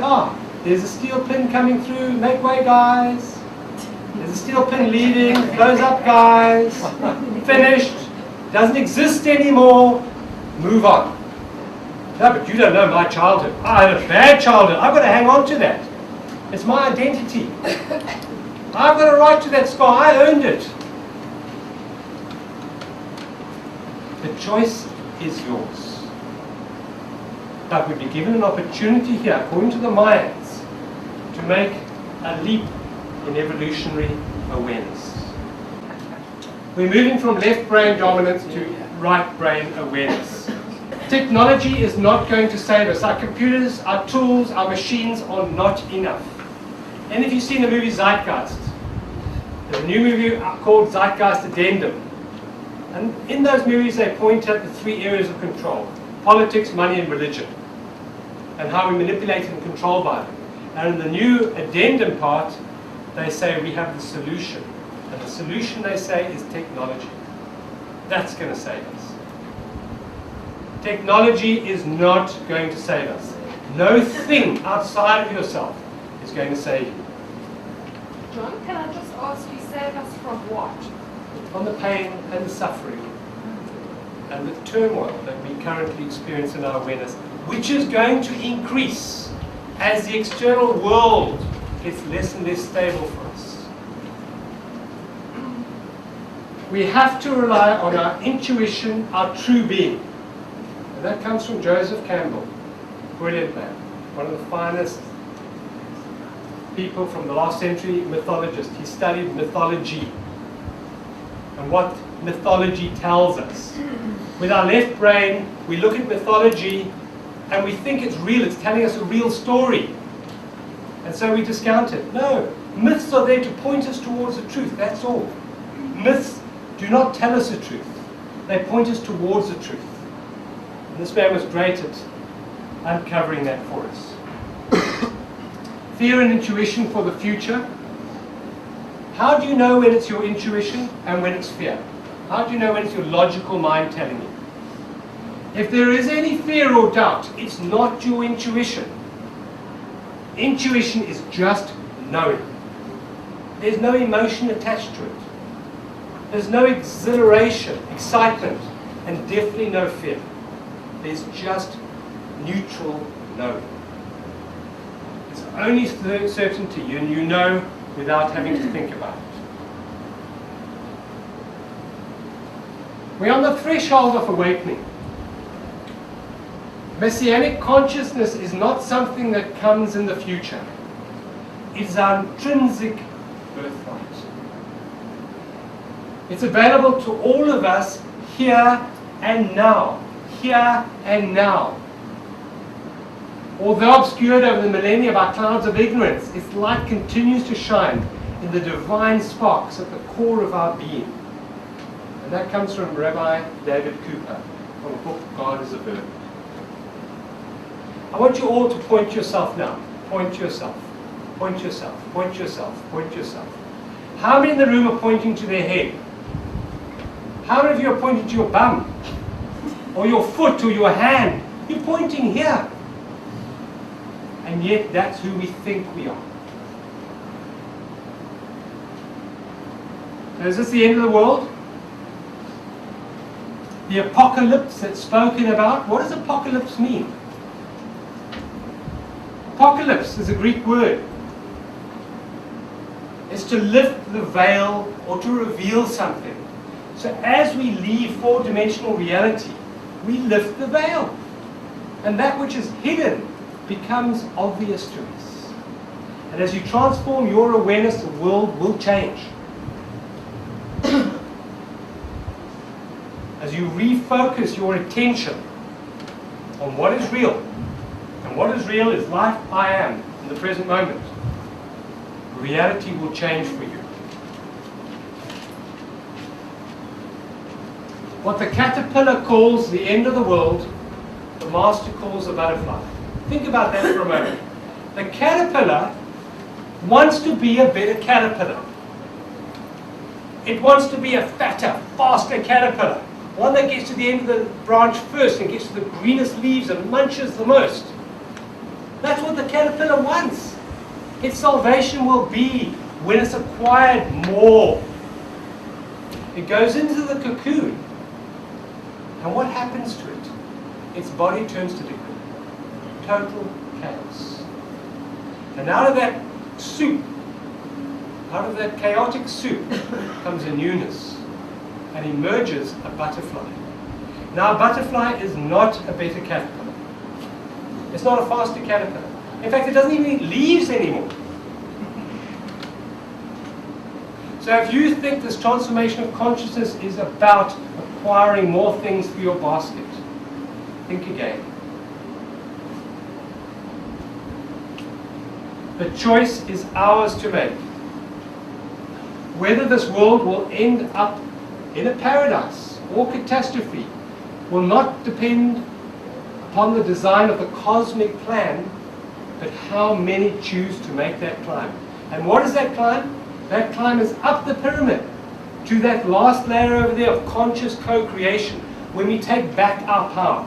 there's a steel pin coming through, make way guys. There's a steel pin leading, close up guys. Finished. Doesn't exist anymore. Move on. No, but you don't know my childhood. I had a bad childhood. I've got to hang on to that. It's my identity. I've got a right to that scar. I earned it. The choice is yours. But we've been given an opportunity here, according to the Mayans, to make a leap in evolutionary awareness. We're moving from left brain dominance to right brain awareness. Technology is not going to save us. Our computers, our tools, our machines are not enough. And if you've seen the movie Zeitgeist, there's a new movie called Zeitgeist Addendum. And in those movies they point at the three areas of control: politics, money and religion. And how we manipulate and control by them. And in the new addendum part, they say we have the solution. And the solution, they say, is technology. That's going to save us. Technology is not going to save us. No thing outside of yourself is going to save you. John, can I just ask you, save us from what? From the pain and the suffering and the turmoil that we currently experience in our awareness, which is going to increase as the external world gets less and less stable for us. We have to rely on our intuition, our true being. And that comes from Joseph Campbell, brilliant man, one of the finest people from the last century, mythologist. He studied mythology and what mythology tells us. With our left brain, we look at mythology and we think it's real, it's telling us a real story. And so we discount it. No, myths are there to point us towards the truth, that's all. Myths do not tell us the truth. They point us towards the truth. And this man was great at uncovering that for us. Fear and intuition for the future. How do you know when it's your intuition and when it's fear? How do you know when it's your logical mind telling you? If there is any fear or doubt, it's not your intuition. Intuition is just knowing. There's no emotion attached to it. There's no exhilaration, excitement, and definitely no fear. There's just neutral knowing. It's only certainty, and you know without having to think about it. We're on the threshold of awakening. Messianic consciousness is not something that comes in the future. It's our intrinsic birthright. It's available to all of us here and now. Here and now. Although obscured over the millennia by clouds of ignorance, its light continues to shine in the divine sparks at the core of our being. And that comes from Rabbi David Cooper from the book God is a Bird. I want you all to point yourself now. Point yourself. Point yourself. Point yourself. Point yourself. How many in the room are pointing to their head? How many of you are pointing to your bum? Or your foot or your hand? You're pointing here. And yet that's who we think we are. So is this the end of the world? The apocalypse that's spoken about? What does apocalypse mean? Apocalypse is a Greek word. It's to lift the veil or to reveal something. So as we leave four-dimensional reality, we lift the veil. And that which is hidden becomes obvious to us. And as you transform your awareness, the world will change. As you refocus your attention on what is real, and what is real is life I am in the present moment, reality will change for you. What the caterpillar calls the end of the world, the master calls the butterfly. Think about that for a moment. The caterpillar wants to be a better caterpillar. It wants to be a fatter, faster caterpillar. One that gets to the end of the branch first and gets to the greenest leaves and munches the most. That's what the caterpillar wants. Its salvation will be when it's acquired more. It goes into the cocoon. And what happens to it? Its body turns to liquid. Total chaos. And out of that soup, out of that chaotic soup, comes a newness. And emerges a butterfly. Now a butterfly is not a better caterpillar. It's not a faster caterpillar. In fact, it doesn't even eat leaves anymore. So if you think this transformation of consciousness is about acquiring more things for your basket, think again. The choice is ours to make. Whether this world will end up in a paradise or catastrophe will not depend upon the design of the cosmic plan, but how many choose to make that climb. And what is that climb? That climb is up the pyramid to that last layer over there of conscious co-creation, when we take back our power.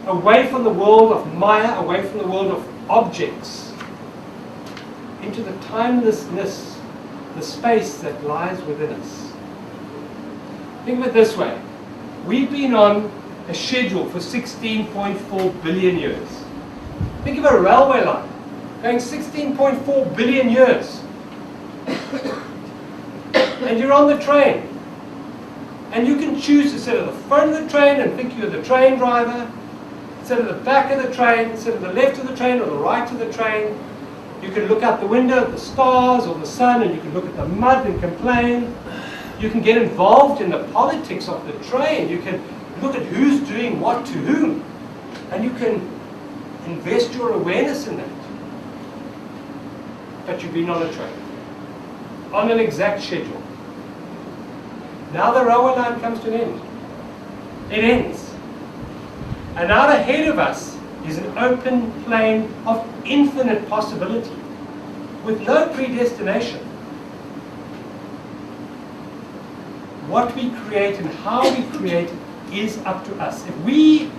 Away from the world of Maya, away from the world of objects, into the timelessness, the space that lies within us. Think of it this way. We've been on a schedule for 16.4 billion years. Think of a railway line going 16.4 billion years. And you're on the train. And you can choose to sit at the front of the train and think you're the train driver, sit at the back of the train, sit at the left of the train or the right of the train. You can look out the window at the stars or the sun, and you can look at the mud and complain. You can get involved in the politics of the train. You can look at who's doing what to whom. And you can invest your awareness in that. But you've been on a train, on an exact schedule. Now the railway line comes to an end. It ends. And out ahead of us is an open plain of infinite possibility, with no predestination. What we create and how we create is up to us. If we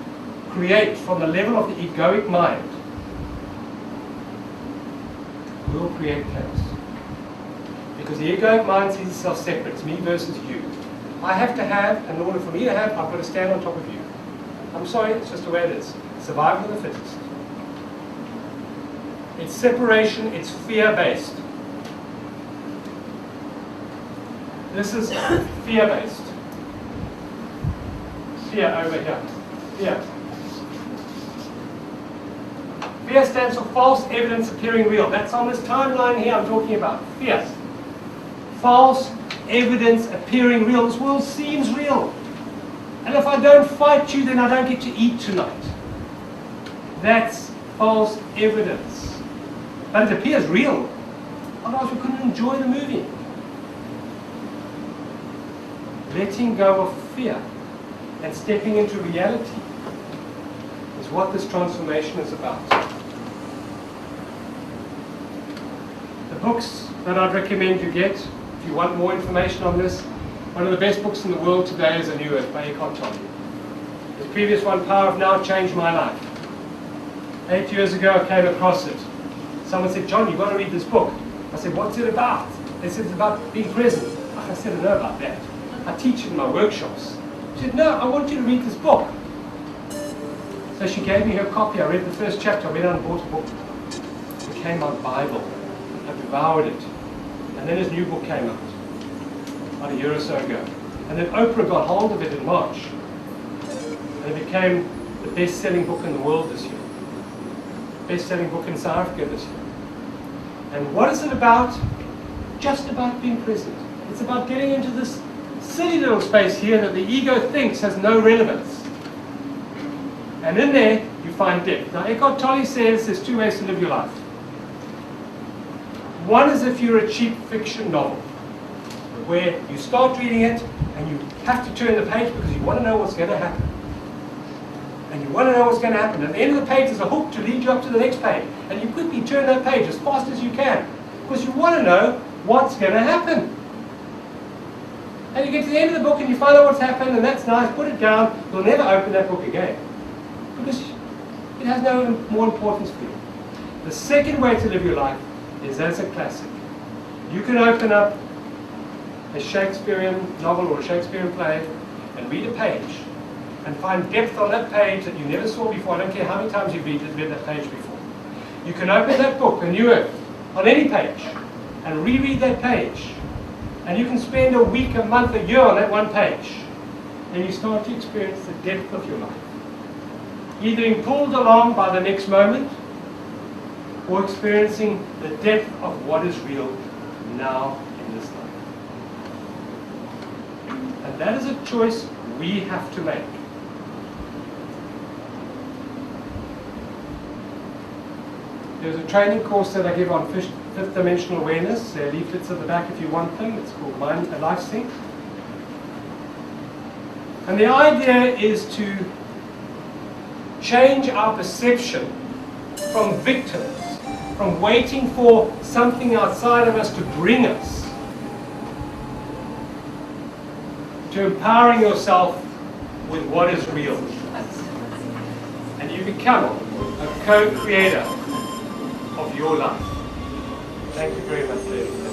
create from the level of the egoic mind, we will create chaos. Because the egoic mind sees itself separate. It's me versus you. I have to have, in order for me to have, I've got to stand on top of you. I'm sorry, it's just the way it is. Survival of the fittest. It's separation, it's fear-based. This is fear-based. Fear over here. Fear. Fear stands for false evidence appearing real. That's on this timeline here I'm talking about. Fear. False evidence appearing real. This world seems real. And if I don't fight you, then I don't get to eat tonight. That's false evidence. But it appears real. Otherwise we couldn't enjoy the movie. Letting go of fear and stepping into reality is what this transformation is about. The books that I'd recommend you get, if you want more information on this, one of the best books in the world today is A New Earth by Eckhart Tolle. The previous one, Power of Now, changed my life. 8 years ago I came across it. Someone said, John, you've got to read this book. I said, what's it about? They said, it's about being present. I said, I know about that. I teach it in my workshops. She said, no, I want you to read this book. So she gave me her copy. I read the first chapter. I went out and bought a book. It became my Bible. I devoured it. And then his new book came out about a year or so ago. And then Oprah got hold of it in March. And it became the best-selling book in the world this year. Best-selling book in South Africa this year. And what is it about? Just about being present. It's about getting into this silly little space here that the ego thinks has no relevance. And in there, you find depth. Now, Eckhart Tolle says there's two ways to live your life. One is if you're a cheap fiction novel, where you start reading it and you have to turn the page because you want to know what's going to happen. And you want to know what's going to happen. At the end of the page is a hook to lead you up to the next page. And you quickly turn that page as fast as you can because you want to know what's going to happen. And you get to the end of the book and you find out what's happened, and that's nice, put it down, you'll never open that book again. Because it has no more importance for you. The second way to live your life is as a classic. You can open up a Shakespearean novel or a Shakespearean play and read a page and find depth on that page that you never saw before. I don't care how many times you've read that page before. You can open that book, A New Earth, on any page and reread that page. And you can spend a week, a month, a year on that one page. And you start to experience the depth of your life. Either being pulled along by the next moment, or experiencing the depth of what is real now in this life. And that is a choice we have to make. There's a training course that I give on fifth dimensional awareness. There are leaflets at the back if you want them. It's called Life Sync. And the idea is to change our perception from victims, from waiting for something outside of us to bring us, to empowering yourself with what is real. And you become a co-creator of your life. Thank you very much, David.